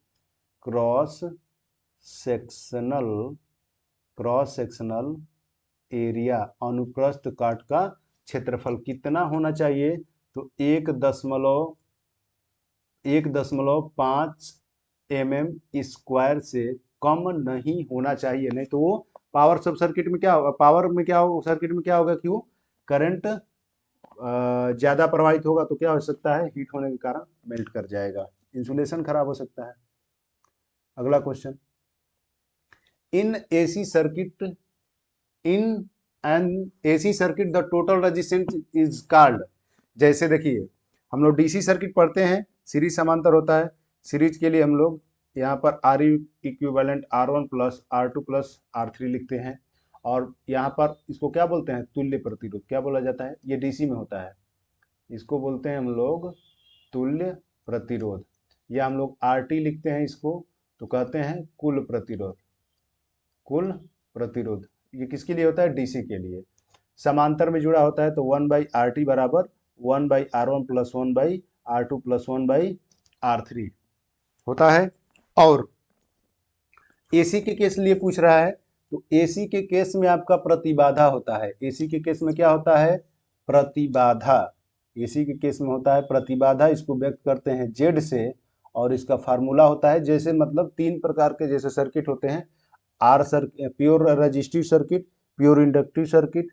cross sectional cross sectional area, अनुप्रस्थ काट का क्षेत्रफल कितना होना चाहिए? तो 1.5 mm² से कम नहीं होना चाहिए, नहीं तो वो पावर सब सर्किट में क्या होगा, पावर में क्या होगा, सर्किट में क्या होगा, क्यों करंट ज्यादा प्रवाहित होगा तो क्या हो सकता है, हीट होने के कारण मेल्ट कर जाएगा, इंसुलेशन खराब हो सकता है। अगला question, in AC circuit in an AC circuit the total resistance is called. जैसे देखिए हम लोग डीसी सर्किट पढ़ते हैं, सीरीज समांतर होता है, सीरीज के लिए हम लोग यहाँ पर are equivalent R1 plus R2 plus R3 लिखते हैं, और यहाँ पर इसको क्या बोलते हैं, तुल्य प्रतिरोध क्या बोला जाता है, ये डीसी में होता है, इसको बोलते हैं हम लोग तुल्य प्रतिरोध, या हम लोग RT लिखते हैं इसको तो कहते हैं कुल प्रतिरोध, कुल प्रतिरोध। ये किसके लिए होता है, डीसी के लिए। समांतर में जुड़ा होता है तो 1/RT बराबर 1/R1 plus 1/R2 plus 1/R3 होता है। और एसी के केस लिए पूछ रहा है, तो एसी के केस में आपका प्रतिबाधा होता है, एसी के केस में क्या होता है, प्रतिबाधा, एसी के केस में होता है प्रतिबाधा, इसको व्यक्त करते हैं जेड से, और इसका फार्मूला होता है, जैसे मतलब 3 प्रकार के जैसे सर्किट होते हैं, R circuit, pure resistive circuit, pure inductive circuit,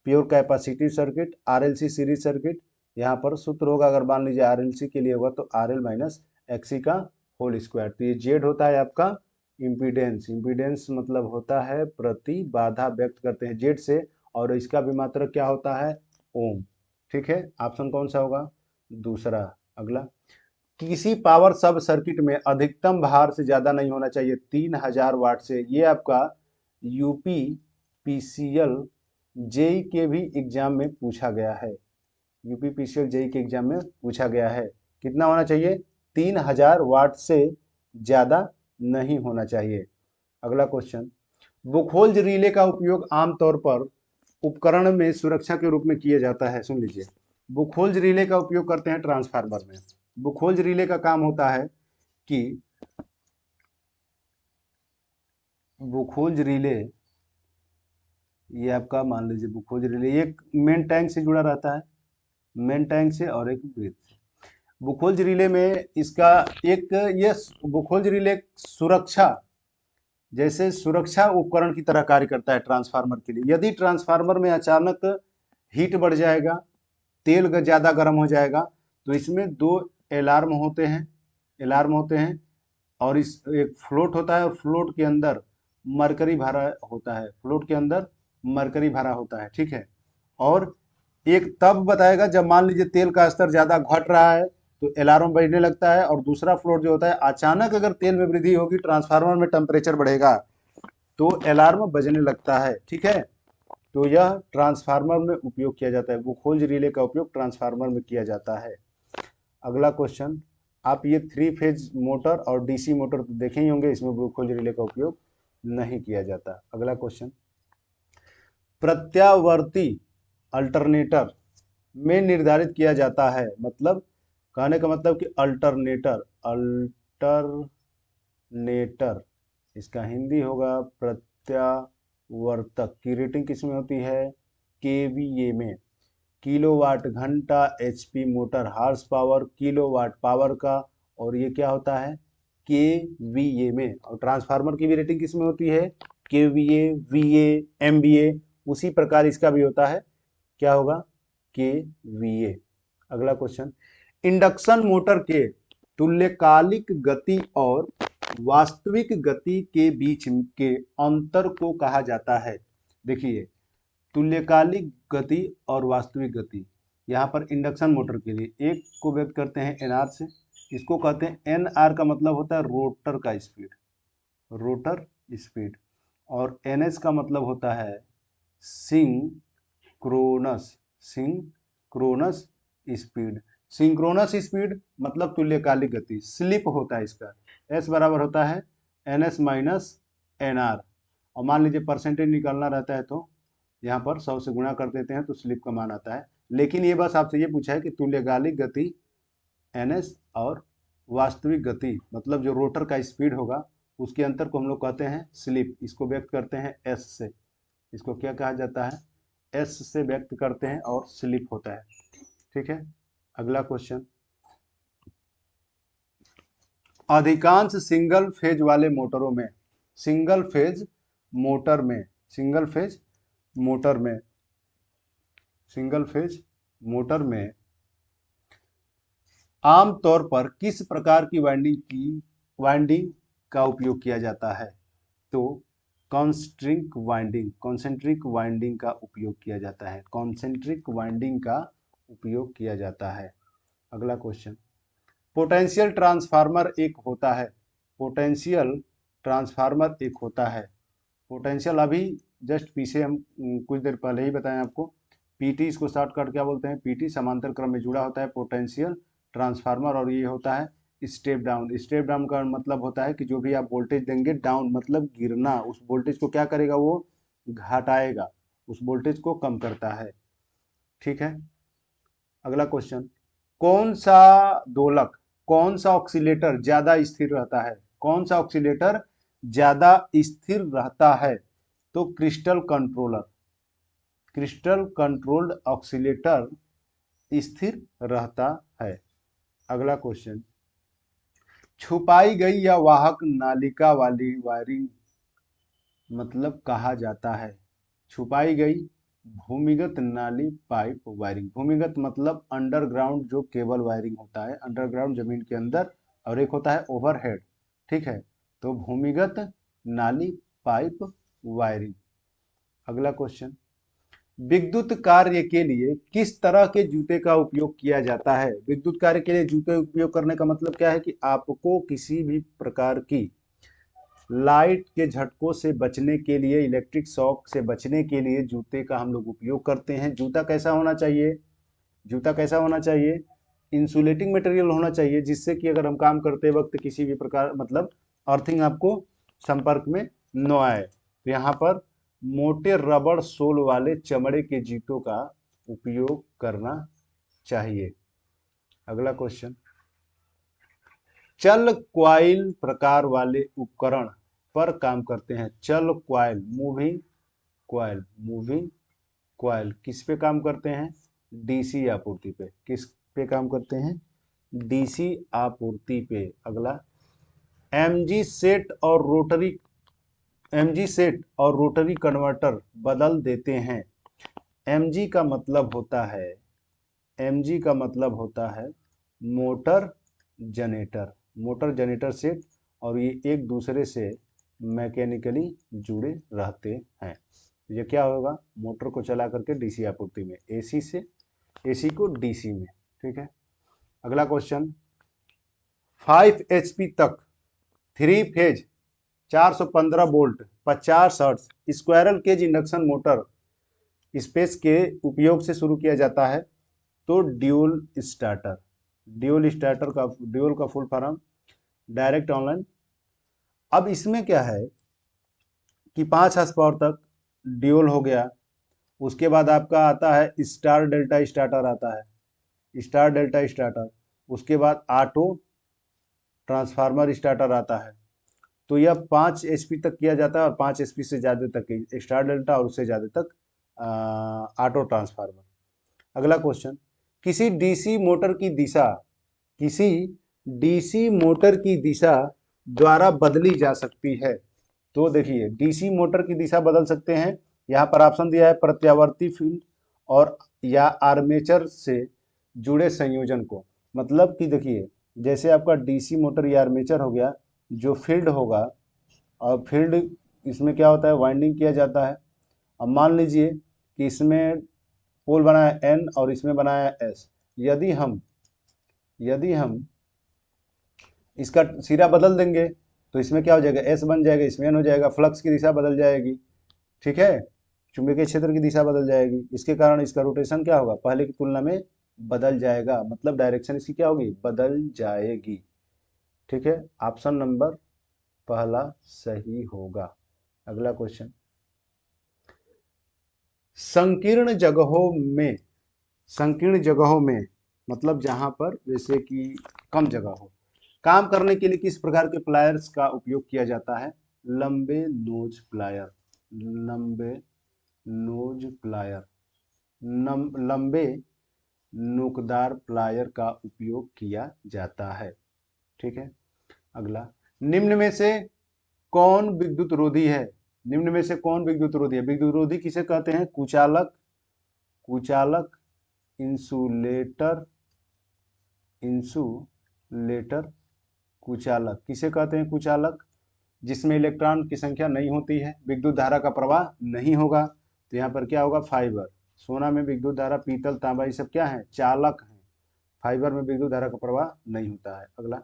pure capacitive circuit, RLC series circuit. यहाँ पर सूत्र होगा, अगर मान लीजिए आरएलसी के लिए होगा तो RL माइनस XC का होल स्क्वायर। तो ये जेड होता है आपका इम्पीडेंस, इम्पीडेंस मतलब होता है प्रतिबाधा, व्यक्त करते हैं जेड से, और इसका भी मात्रक क्या होता है, ओम। ठीक है, ऑप्शन कौन सा होगा, दूसरा। अगला, किसी पावर सब सर्किट में अधिकतम भार से ज्यादा नहीं होना चाहिए 3000 वाट से। ये आपका यूपी पीसीएल जेई के भी एग्जाम में पूछा गया है, यूपी पीसीएल जेई के एग्जाम में पूछा गया है, कितना होना चाहिए, 3000 वाट से ज्यादा नहीं होना चाहिए। अगला क्वेश्चन, बुखोल्ज रिले का उपयोग आमतौर पर उपकरण में सुरक्षा के रूप में किया जाता है। सुन लीजिए, बुखोल्ज रिले का उपयोग करते हैं ट्रांसफार्मर में। बुखोल्ज रिले का काम होता है कि बुखोल्ज रिले, ये आपका मान लीजिए बुखोल्ज रिले एक मेन टैंक से जुड़ा रहता है, मेन टैंक से, और एक ब्रिज से। बुखोल्ज रिले में इसका एक, ये बुखोल्ज रिले सुरक्षा, जैसे सुरक्षा उपकरण की तरह कार्य करता है ट्रांसफार्मर के लिए। यदि ट्रांसफार्मर में अचानक हीट बढ़ जाएगा, तेल ज़्यादा गर्म हो जाएगा, तो इसमें 2 अलार्म होते हैं, अलार्म होते हैं, और इस एक फ्लोट होता है, और फ्लोट के अंदर मरकरी भरा होता है, फ्लोट के अंदर मरकरी भरा होता है। ठीक है, और एक तब बताएगा जब मान लीजिए तेल का स्तर ज़्यादा घट रहा है तो अलार्म बजने लगता है, और दूसरा फ्लोट जो होता है, अचानक अगर तेल में वृद्धि होगी, ट्रांसफार्मर में टेम्परेचर बढ़ेगा तो अलार्म बजने लगता है। ठीक है, तो यह ट्रांसफार्मर में उपयोग किया जाता है, बुखोल्ज रिले का उपयोग ट्रांसफार्मर में किया जाता है। अगला क्वेश्चन, आप ये 3 फेज मोटर और डीसी मोटर तो देखे ही होंगे, इसमें बुखोल्ज रिले का उपयोग नहीं किया जाता। अगला क्वेश्चन, प्रत्यावर्ती अल्टरनेटर में निर्धारित किया जाता है, मतलब कहने का मतलब कि अल्टरनेटर, अल्टरनेटर इसका हिंदी होगा प्रत्यावर्तक की रेटिंग किसमें होती है, केवीए में, किलोवाट घंटा, HP motor horse power, kilowatt power का, और ये क्या होता है, केवीए में। और ट्रांसफार्मर की भी रेटिंग किसमें होती है, केवीए, वीए, एमवीए, उसी प्रकार इसका भी होता है, क्या होगा, केवीए। अगला क्वेश्चन, इंडक्शन मोटर के तुल्यकालिक गति और वास्तविक गति के बीच के अंतर को कहा जाता है। देखिए, तुल्यकालिक गति और वास्तविक गति, यहाँ पर इंडक्शन मोटर के लिए एक को व्यक्त करते हैं एनआर से, इसको कहते हैं, एनआर का मतलब होता है रोटर का स्पीड, रोटर स्पीड, और एनएस का मतलब होता है synchronous, synchronous speed. Synchronous speed मतलब तुल्यकालिक गति, स्लिप होता है इसका, एस बराबर होता है एनएस माइनस एनआर, और मान लीजिए परसेंटेज निकालना रहता है तो यहाँ पर 100 से गुणा कर देते हैं तो स्लिप का मान आता है। लेकिन ये बस आपसे ये पूछा है कि तुल्यकालिक गति एनएस और वास्तविक गति मतलब जो रोटर का स्पीड होगा उसके अंतर को हम लोग कहते हैं स्लिप। इसको व्यक्त करते हैं एस से। इसको क्या कहा जाता है? एस से व्यक्त करते हैं और स्लिप होता है। ठीक है, अगला क्वेश्चन, अधिकांश सिंगल फेज वाले मोटरों में, सिंगल फेज मोटर में, सिंगल फेज मोटर में, सिंगल फेज मोटर में आमतौर पर किस प्रकार की वाइंडिंग का उपयोग किया जाता है? तो कॉन्सेंट्रिक वाइंडिंग का उपयोग किया जाता है, कॉन्सेंट्रिक वाइंडिंग का उपयोग किया जाता है। अगला क्वेश्चन, पोटेंशियल ट्रांसफार्मर एक होता है, पोटेंशियल ट्रांसफार्मर एक होता है। पोटेंशियल अभी जस्ट पीछे हम कुछ देर पहले ही बताएं आपको, पीटी, इसको शॉर्टकट क्या बोलते हैं? पीटी समांतर क्रम में जुड़ा होता है पोटेंशियल ट्रांसफार्मर, और ये होता है स्टेप डाउन। स्टेप डाउन का मतलब होता है कि जो भी आप वोल्टेज देंगे, डाउन मतलब गिरना, उस वोल्टेज को क्या करेगा? वो घटाएगा, उस वोल्टेज को कम करता है। ठीक है, अगला क्वेश्चन, कौन सा दोलक, कौन सा ऑक्सीलेटर ज्यादा स्थिर रहता है? कौन सा ऑक्सीलेटर ज्यादा स्थिर रहता है? तो crystal controller, crystal controlled oscillator स्थिर रहता है। अगला क्वेश्चन, छुपाई गई या वाहक नालिका वाली वायरिंग मतलब कहा जाता है? छुपाई गई भूमिगत नाली पाइप वायरिंग, भूमिगत मतलब अंडरग्राउंड जो केबल वायरिंग होता है, अंडरग्राउंड जमीन के अंदर, और एक होता है ओवरहेड। ठीक है, तो भूमिगत नाली पाइप वायरिंग। अगला क्वेश्चन, विद्युत कार्य के लिए किस तरह के जूते का उपयोग किया जाता है? विद्युत कार्य के लिए जूते उपयोग करने का मतलब क्या है कि आपको किसी भी प्रकार की लाइट के झटकों से बचने के लिए, इलेक्ट्रिक शॉक से बचने के लिए जूते का हम लोग उपयोग करते हैं। जूता कैसा होना चाहिए? जूता कैसा होना चाहिए? इंसुलेटिंग मटेरियल होना चाहिए, जिससे कि अगर हम काम करते वक्त किसी भी प्रकार मतलब अर्थिंग आपको संपर्क में न आए। तो यहाँ पर मोटे रबड़ सोल वाले चमड़े के जूतों का उपयोग करना चाहिए। अगला क्वेश्चन, चल क्वाइल प्रकार वाले उपकरण पर काम करते हैं। चल coil, moving coil, moving coil किस पे काम करते हैं? डीसी आपूर्ति पे। किस पे काम करते हैं? डीसी आपूर्ति पे। अगला, एमजी सेट और रोटरी, एमजी सेट और रोटरी कन्वर्टर बदल देते हैं। एमजी का मतलब होता है, एमजी का मतलब होता है motor generator, motor generator set, और ये एक दूसरे से मैकेनिकली जुड़े रहते हैं। ये क्या होगा? मोटर को चला करके डीसी आपूर्ति में, एसी से एसी को डीसी में। ठीक है, अगला क्वेश्चन, 5 एचपी तक 3 phase 415 volt 50 hertz squirrel cage induction motor space के उपयोग से शुरू किया जाता है। तो ड्यूल स्टार्टर, ड्यूल स्टार्टर का, ड्यूल का फुल फॉर्म डायरेक्ट ऑनलाइन। अब इसमें क्या है कि 5 हॉर्स पावर तक ड्यूल हो गया, उसके बाद आपका आता है स्टार डेल्टा स्टार्टर आता है, स्टार डेल्टा स्टार्टर, उसके बाद ऑटो ट्रांसफार्मर स्टार्टर आता है। तो यह 5 एचपी तक किया जाता है, और 5 एचपी से ज़्यादा तक स्टार डेल्टा, और उससे ज़्यादा तक ऑटो ट्रांसफार्मर। अगला क्वेश्चन, किसी डीसी मोटर की दिशा, किसी डीसी मोटर की दिशा द्वारा बदली जा सकती है। तो देखिए, डीसी मोटर की दिशा बदल सकते हैं। यहाँ पर ऑप्शन दिया है प्रत्यावर्ती फील्ड और या आर्मेचर से जुड़े संयोजन को। मतलब कि देखिए, जैसे आपका डीसी मोटर या आर्मेचर हो गया, जो फील्ड होगा, और फील्ड इसमें क्या होता है? वाइंडिंग किया जाता है। अब मान लीजिए कि इसमें पोल बना है एन और इसमें बना है एस। यदि हम इसका सिरा बदल देंगे तो इसमें क्या हो जाएगा? एस बन जाएगा, इसमें एन हो जाएगा, फ्लक्स की दिशा बदल जाएगी। ठीक है, चुंबकीय क्षेत्र की दिशा बदल जाएगी, इसके कारण इसका रोटेशन क्या होगा? पहले की तुलना में बदल जाएगा, मतलब डायरेक्शन इसकी क्या होगी? बदल जाएगी। ठीक है, ऑप्शन नंबर पहला सही होगा। अगला क्वेश्चन, संकीर्ण जगहों में, संकीर्ण जगहों में मतलब जहां पर जैसे कि कम जगह हो, काम करने के लिए किस प्रकार के प्लायर्स का उपयोग किया जाता है? लंबे नोज प्लायर, लंबे नोज प्लायर, लंबे नोकदार प्लायर का उपयोग किया जाता है। ठीक है। अगला, निम्न में से कौन विद्युत रोधी है? निम्न में से कौन विद्युत रोधी है? विद्युत रोधी किसे कहते हैं? कुचालक, कुचालक, इंसुलेटर, इंसुलेटर, कुचालक किसे कहते हैं? कुचालक, जिसमें इलेक्ट्रॉन की संख्या नहीं होती है, विद्युत धारा का प्रवाह नहीं होगा, तो यहाँ पर क्या होगा? फाइबर। सोना में विद्युत धारा, पीतल, तांबा, ये सब क्या है? चालक है। फाइबर में विद्युत धारा का प्रवाह नहीं होता है। अगला,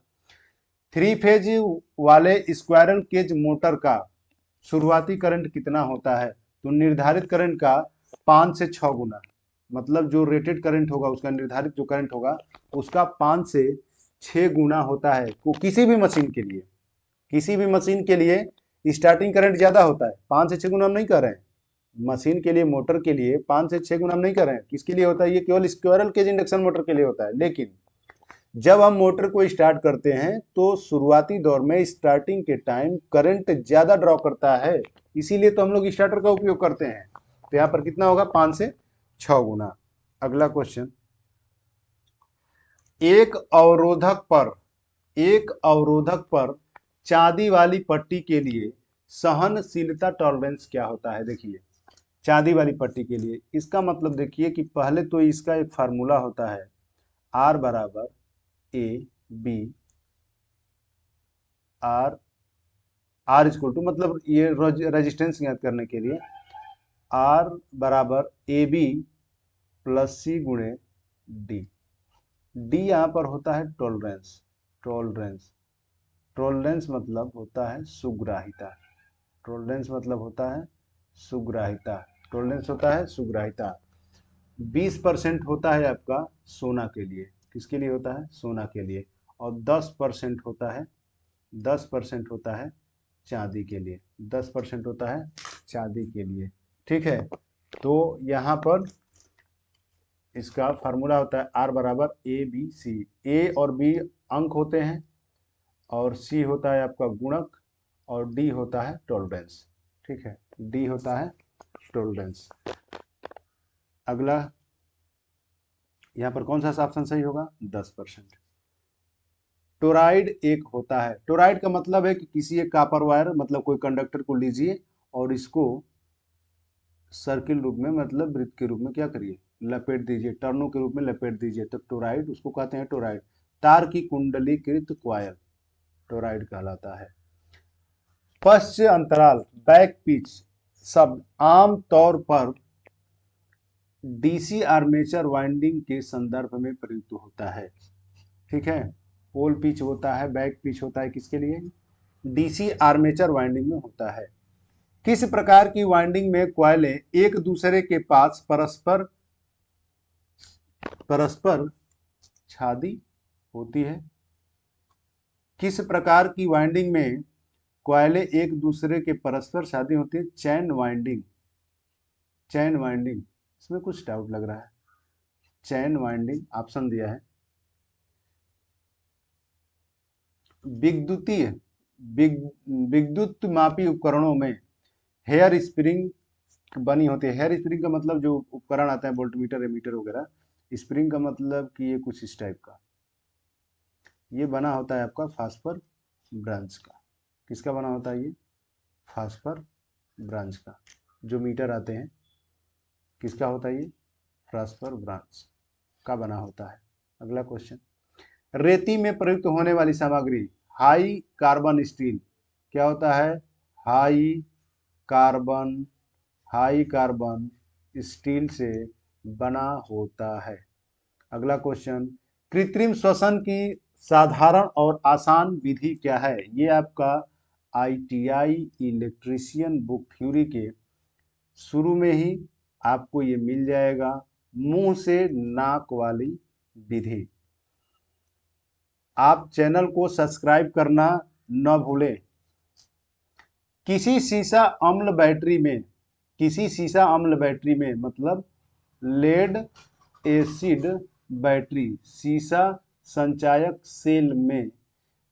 3 फेज वाले स्क्वायरल केज मोटर का शुरुआती करंट कितना होता है? तो निर्धारित करंट का 5 से 6 गुना, मतलब जो रेटेड करंट होगा उसका, निर्धारित जो करंट होगा उसका 5 से 6 गुना होता है। किसी भी मशीन के लिए, किसी भी मशीन के लिए स्टार्टिंग करंट ज्यादा होता है। 5 से 6 गुना हम नहीं कर रहे हैं, मशीन के लिए, मोटर के लिए 5 से 6 गुना हम नहीं कर रहे हैं। किसके लिए होता है? ये केवल स्क्वायरल केज इंडक्शन मोटर के लिए होता है। लेकिन जब हम मोटर को स्टार्ट करते हैं तो शुरुआती दौर में स्टार्टिंग के टाइम करंट ज्यादा ड्रॉ करता है, इसीलिए तो हम लोग स्टार्टर का उपयोग करते हैं। तो यहाँ पर कितना होगा? 5 से 6 गुना। अगला क्वेश्चन, एक अवरोधक पर चांदी वाली पट्टी के लिए सहनशीलता टॉलरेंस क्या होता है? देखिए, चांदी वाली पट्टी के लिए इसका मतलब देखिए कि पहले तो इसका एक फार्मूला होता है, R बराबर A B, R equal to, मतलब ये रेजिस्टेंस ज्ञात करने के लिए R बराबर ए बी प्लस सी गुणे डी। डी यहाँ पर होता है टॉलरेंस, टॉलरेंस, टॉलरेंस मतलब होता है सुग्राहिता, टॉलरेंस मतलब होता है सुग्राहिता, टॉलरेंस होता है सुग्राहिता। 20% होता है आपका सोना के लिए, किसके लिए होता है? सोना के लिए। और 10% होता है, 10% होता है चांदी के लिए, 10% होता है चांदी के लिए। ठीक है। तो यहाँ पर इसका फार्मूला होता है R बराबर ए बी सी। ए और बी अंक होते हैं, और सी होता है आपका गुणक, और डी होता है टॉलरेंस। ठीक है, डी होता है टॉलरेंस। अगला, यहाँ पर कौन सा ऑप्शन सही होगा? 10%। टोराइड एक होता है, टोराइड का मतलब है कि किसी एक कॉपर वायर, मतलब कोई कंडक्टर को लीजिए और इसको सर्किल रूप में, मतलब वृत्त के रूप में क्या करिए? लपेट दीजिए, टर्नों के रूप में लपेट दीजिए, तो टोराइड, उसको कहते हैं टोराइड। तार की कुंडलीकृत कॉइल टोराइड कहलाता है। पश्च अंतराल, बैक पिच शब्द आम तौर पर डीसी आर्मेचर वाइंडिंग के संदर्भ में प्रयुक्त होता है। ठीक है, पोल पिच होता है, बैक पिच होता है, किसके लिए? डीसी आर्मेचर वाइंडिंग में होता है। किस प्रकार की वाइंडिंग में कॉइलें एक दूसरे के पास परस्पर छादी होती है? किस प्रकार की वाइंडिंग में कॉइलें एक दूसरे के परस्पर शादी होती है? चैन वाइंडिंग, चैन वाइंडिंग। इसमें कुछ डाउट लग रहा है, चैन वाइंडिंग ऑप्शन दिया है। विद्युतीय विद्युत मापी उपकरणों में हेयर स्प्रिंग बनी होती है। हेयर स्प्रिंग का मतलब जो उपकरण आता है, वोल्टमीटर, एमीटर वगैरह, स्प्रिंग का मतलब कि ये कुछ इस टाइप का, ये बना होता है आपका फास्फर ब्रांच का। किसका बना होता है? ये फास्फर ब्रांच का। जो मीटर आते हैं, किसका होता है? ये फास्फर ब्रांच का बना होता है। अगला क्वेश्चन, रेती में प्रयुक्त होने वाली सामग्री हाई कार्बन स्टील क्या होता है? High carbon, high carbon steel से बना होता है। अगला क्वेश्चन, कृत्रिम श्वसन की साधारण और आसान विधि क्या है? ये आपका ITI इलेक्ट्रीशियन बुक थ्योरी के शुरू में ही आपको ये मिल जाएगा, मुंह से नाक वाली विधि। आप चैनल को सब्सक्राइब करना न भूलें। किसी सीसा अम्ल बैटरी में, किसी सीसा अम्ल बैटरी में मतलब लेड एसिड बैटरी सीसा संचायक सेल में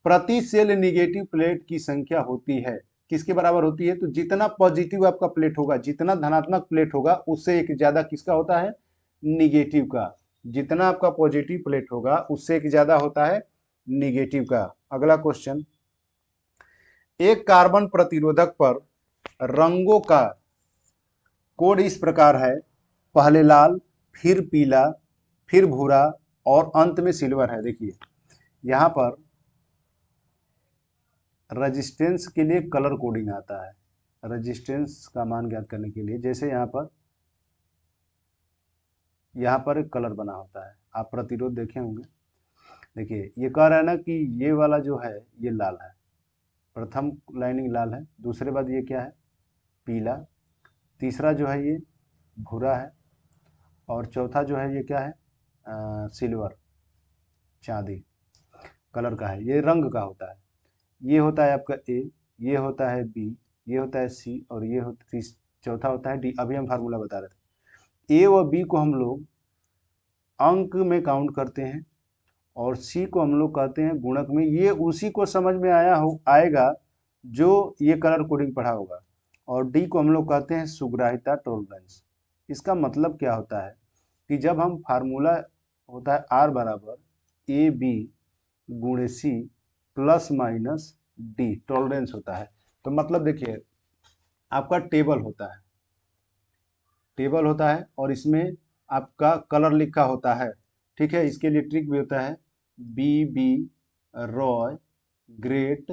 प्रति सेल निगेटिव प्लेट की संख्या होती है, किसके बराबर होती है? तो जितना पॉजिटिव आपका प्लेट होगा, जितना धनात्मक प्लेट होगा, उससे एक ज्यादा किसका होता है? निगेटिव का। जितना आपका पॉजिटिव प्लेट होगा उससे एक ज्यादा होता है निगेटिव का। अगला क्वेश्चन, एक कार्बन प्रतिरोधक पर रंगों का कोड इस प्रकार है, पहले लाल, फिर पीला, फिर भूरा और अंत में सिल्वर है। देखिए यहां पर रेजिस्टेंस के लिए कलर कोडिंग आता है, रेजिस्टेंस का मान ज्ञात करने के लिए। जैसे यहाँ पर एक कलर बना होता है, आप प्रतिरोध देखे होंगे। देखिए ये कह रहा है ना कि ये वाला जो है ये लाल है, प्रथम लाइनिंग लाल है, दूसरे बाद ये क्या है? पीला, तीसरा जो है ये भूरा है, और चौथा जो है ये क्या है? सिल्वर, चांदी कलर का है। ये रंग का होता है। ये होता है आपका ए, ये होता है बी, ये होता है सी, और ये चौथा होता है डी। अभी हम फार्मूला बता रहे थे। ए और बी को हम लोग अंक में काउंट करते हैं, और सी को हम लोग कहते हैं गुणक में। ये उसी को समझ में आएगा जो ये कलर कोडिंग पढ़ा होगा। और डी को हम लोग कहते हैं सुग्राहिता, टॉलरेंस। इसका मतलब क्या होता है कि जब हम फार्मूला होता है आर बराबर ए बी गुणे C plus minus D, tolerance होता है। तो मतलब देखिए आपका टेबल होता है और इसमें आपका कलर लिखा होता है, ठीक है। इसके लिए ट्रिक भी होता है, B B, Roy, great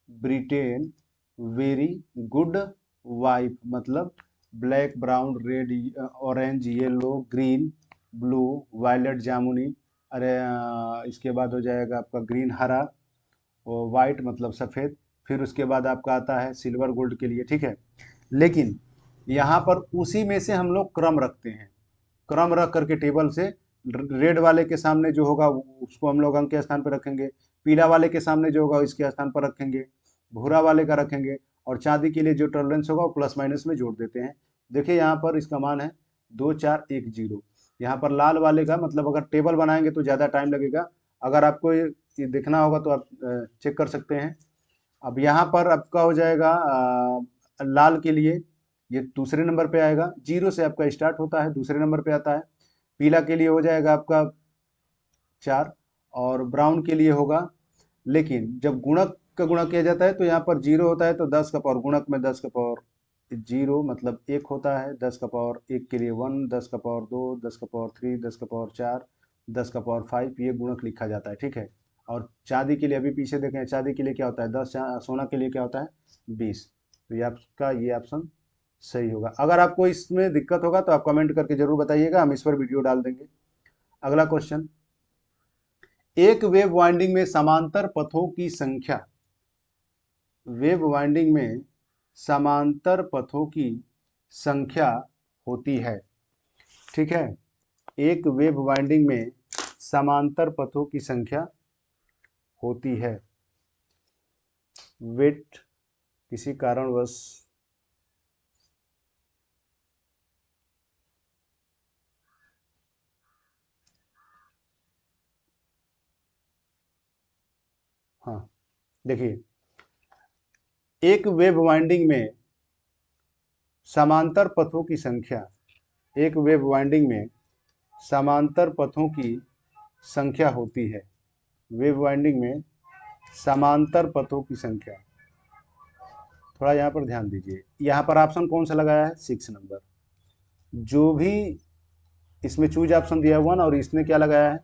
Britain, very good wife, मतलब black, brown, red, orange, yellow, green, blue, violet, जामुनी। अरे इसके बाद हो जाएगा आपका ग्रीन, हरा, और वाइट मतलब सफ़ेद। फिर उसके बाद आपका आता है सिल्वर गोल्ड के लिए, ठीक है। लेकिन यहाँ पर उसी में से हम लोग क्रम रखते हैं, क्रम रख करके टेबल से रेड वाले के सामने जो होगा उसको हम लोग अंक के स्थान पर रखेंगे, पीला वाले के सामने जो होगा इसके स्थान पर रखेंगे, भूरा वाले का रखेंगे, और चांदी के लिए जो टॉलरेंस होगा वो प्लस माइनस में जोड़ देते हैं। देखिए यहाँ पर इसका मान है 2410। यहाँ पर लाल वाले का मतलब अगर टेबल बनाएंगे तो ज़्यादा टाइम लगेगा, अगर आपको ये देखना होगा तो आप चेक कर सकते हैं। अब यहाँ पर आपका हो जाएगा लाल के लिए ये दूसरे नंबर पे आएगा, 0 से आपका स्टार्ट होता है, दूसरे नंबर पे आता है। पीला के लिए हो जाएगा आपका 4, और ब्राउन के लिए होगा। लेकिन जब गुणक का गुणा किया जाता है तो यहाँ पर 0 होता है, तो 10 का पावर गुणक में 10 का पावर 0 मतलब 1 होता है। 10 का पावर 1 के लिए 1, 10 का पावर 2, 10 का पावर 3, 10 का पावर 4, 10 का पावर 5, ये गुणक लिखा जाता है, ठीक है। और चांदी के लिए अभी पीछे देखें, चांदी के लिए क्या होता है 10, सोना के लिए क्या होता है 20। तो ये आपका ये ऑप्शन सही होगा। अगर आपको इसमें दिक्कत होगा तो आप कमेंट करके जरूर बताइएगा, हम इस पर वीडियो डाल देंगे। अगला क्वेश्चन, एक वेव वाइंडिंग में समांतर पथों की संख्या, वेव वाइंडिंग में समांतर पथों की संख्या होती है, ठीक है। एक वेव वाइंडिंग में समांतर पथों की संख्या होती है। वेट किसी कारणवश हाँ देखिए, एक वेव वाइंडिंग में समांतर पथों की संख्या, एक वेव वाइंडिंग में समांतर पथों की संख्या होती है। वेव वाइंडिंग में समांतर पथों की संख्या, थोड़ा यहाँ पर ध्यान दीजिए। यहाँ पर ऑप्शन कौन सा लगाया है? 6 नंबर। जो भी इसमें चूज ऑप्शन दिया 1 और इसने क्या लगाया है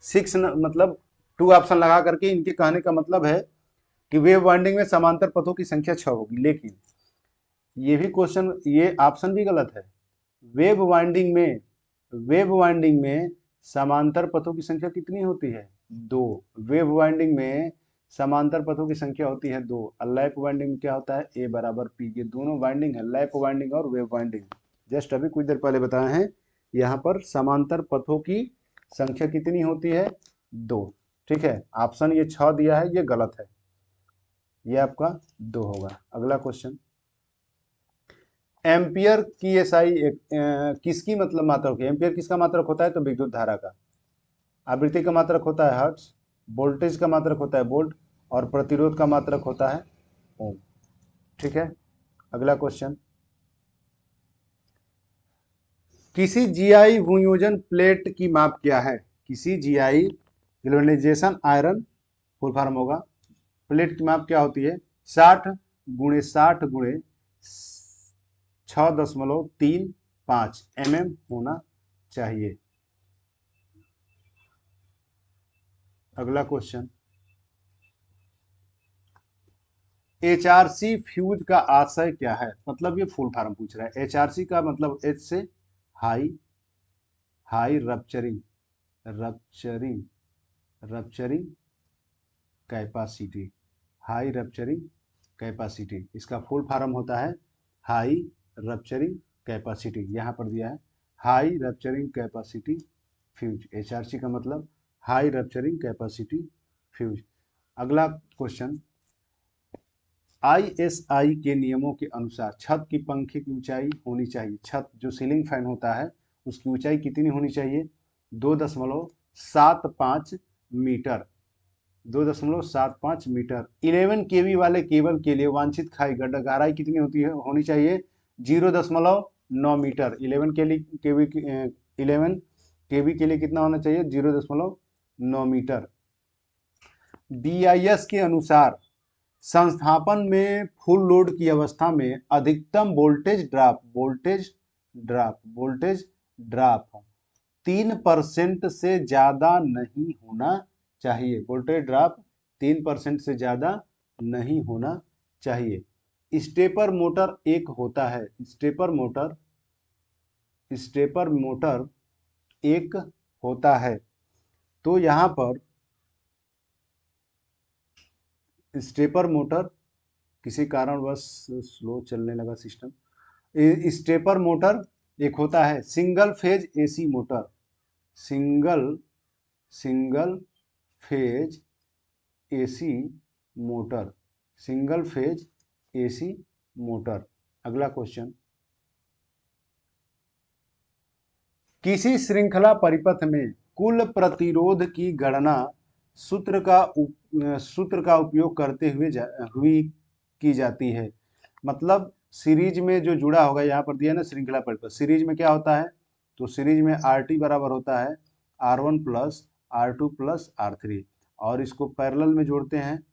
6, मतलब 2 ऑप्शन लगा करके इनके कहने का मतलब है कि वेव वाइंडिंग में समांतर पथों की संख्या 6 होगी। लेकिन ये भी क्वेश्चन, ये ऑप्शन भी गलत है। वेव वाइंडिंग में समांतर पथों की संख्या कितनी होती है? 2। वेव वाइंडिंग में समांतर पथों की संख्या होती है 2। और लैप वाइंडिंग में क्या होता है? ए बराबर पी। ये दोनों वाइंडिंग है, लैप वाइंडिंग और वेव वाइंडिंग। जस्ट अभी कुछ देर पहले बताए हैं, यहाँ पर समांतर पथों की संख्या कितनी होती है? 2, ठीक है। ऑप्शन ये 6 दिया है, ये गलत है, ये आपका 2 होगा। अगला क्वेश्चन, एम्पियर की एसआई किसकी मतलब मात्रक है? एम्पियर किसका मात्रक होता है? तो विद्युत धारा का। आवृत्ति का मात्रक होता है हर्ट्ज, वोल्टेज का मात्रक होता है वोल्ट, और प्रतिरोध का मात्रक होता है ओम। ठीक है, अगला क्वेश्चन, किसी जीआई भूयोजन प्लेट की माप क्या है? किसी GI galvanisation iron full form होगा, प्लेट की माप क्या होती है? 60 × 60 × 6.35 mm होना चाहिए। अगला क्वेश्चन, एचआरसी फ्यूज का आशय क्या है? मतलब ये फुल फॉर्म पूछ रहा है। एचआरसी का मतलब एच से high rupturing rupturing capacity, high rupturing capacity, इसका फुल फॉर्म होता है हाई रप्चरिंग कैपेसिटी। यहाँ पर दिया है high rupturing capacity fuse. HRC का मतलब हाई रप्चरिंग कैपेसिटी फ्यूज। अगला क्वेश्चन, आईएसआई के नियमों के अनुसार छत की पंखे की ऊंचाई होनी चाहिए, छत जो सीलिंग फैन होता है उसकी ऊंचाई कितनी होनी चाहिए? 2.75 मीटर, 2.75 मीटर। 11 केवी वाले केबल के लिए वांछित खाई गहराई कितनी होनी चाहिए? 0.9 मीटर। 11 केवी के लिए कितना होना चाहिए? 0.9 मीटर। बीआईएस के अनुसार संस्थापन में फुल लोड की अवस्था में अधिकतम वोल्टेज ड्रॉप 3% से ज्यादा नहीं होना चाहिए। वोल्टेज ड्रॉप 3% से ज्यादा नहीं होना चाहिए। स्टेपर मोटर एक होता है, स्टेपर मोटर एक होता है। तो यहाँ पर स्टेपर मोटर किसी कारणवश स्लो चलने लगा सिस्टम। स्टेपर मोटर एक होता है single phase AC motor, single phase AC motor, single phase AC motor. अगला क्वेश्चन, किसी श्रृंखला परिपथ में कुल प्रतिरोध की गणना सूत्र का उपयोग करते हुए की जाती है। मतलब सीरीज में जो जुड़ा होगा, यहाँ पर दिया ना श्रृंखला परिपथ, सीरीज में क्या होता है? तो सीरीज में RT बराबर होता है R1 + R2 + R3, और इसको पैरेलल में जोड़ते हैं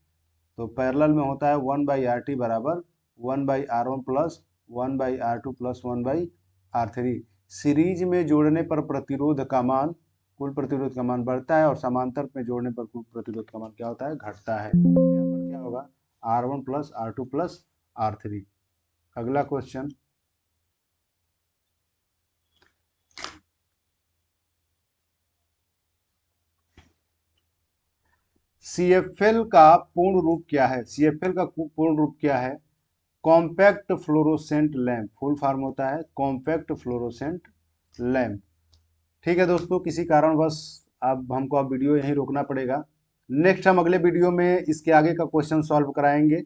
तो पैरेलल में होता है 1/RT बराबर 1/R1 + 1/R2 + 1/R3। सीरीज में जोड़ने पर प्रतिरोध का मान, कुल प्रतिरोध का मान बढ़ता है, और समांतर में जोड़ने पर कुल प्रतिरोध का मान क्या होता है? घटता है। यहाँ पर क्या होगा? R1 + R2 + R3। अगला क्वेश्चन, CFL का पूर्ण रूप क्या है? CFL का पूर्ण रूप क्या है? Compact fluorescent lamp, full form होता है कॉम्पैक्ट फ्लोरोसेंट लैंप। ठीक है दोस्तों, किसी कारणवश अब हमको वीडियो यहीं रोकना पड़ेगा। नेक्स्ट हम अगले वीडियो में इसके आगे का क्वेश्चन सॉल्व कराएंगे।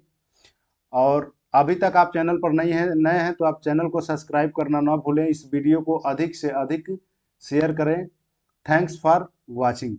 और अभी तक आप चैनल पर नए हैं तो आप चैनल को सब्सक्राइब करना ना भूलें। इस वीडियो को अधिक से अधिक शेयर करें। Thanks for watching.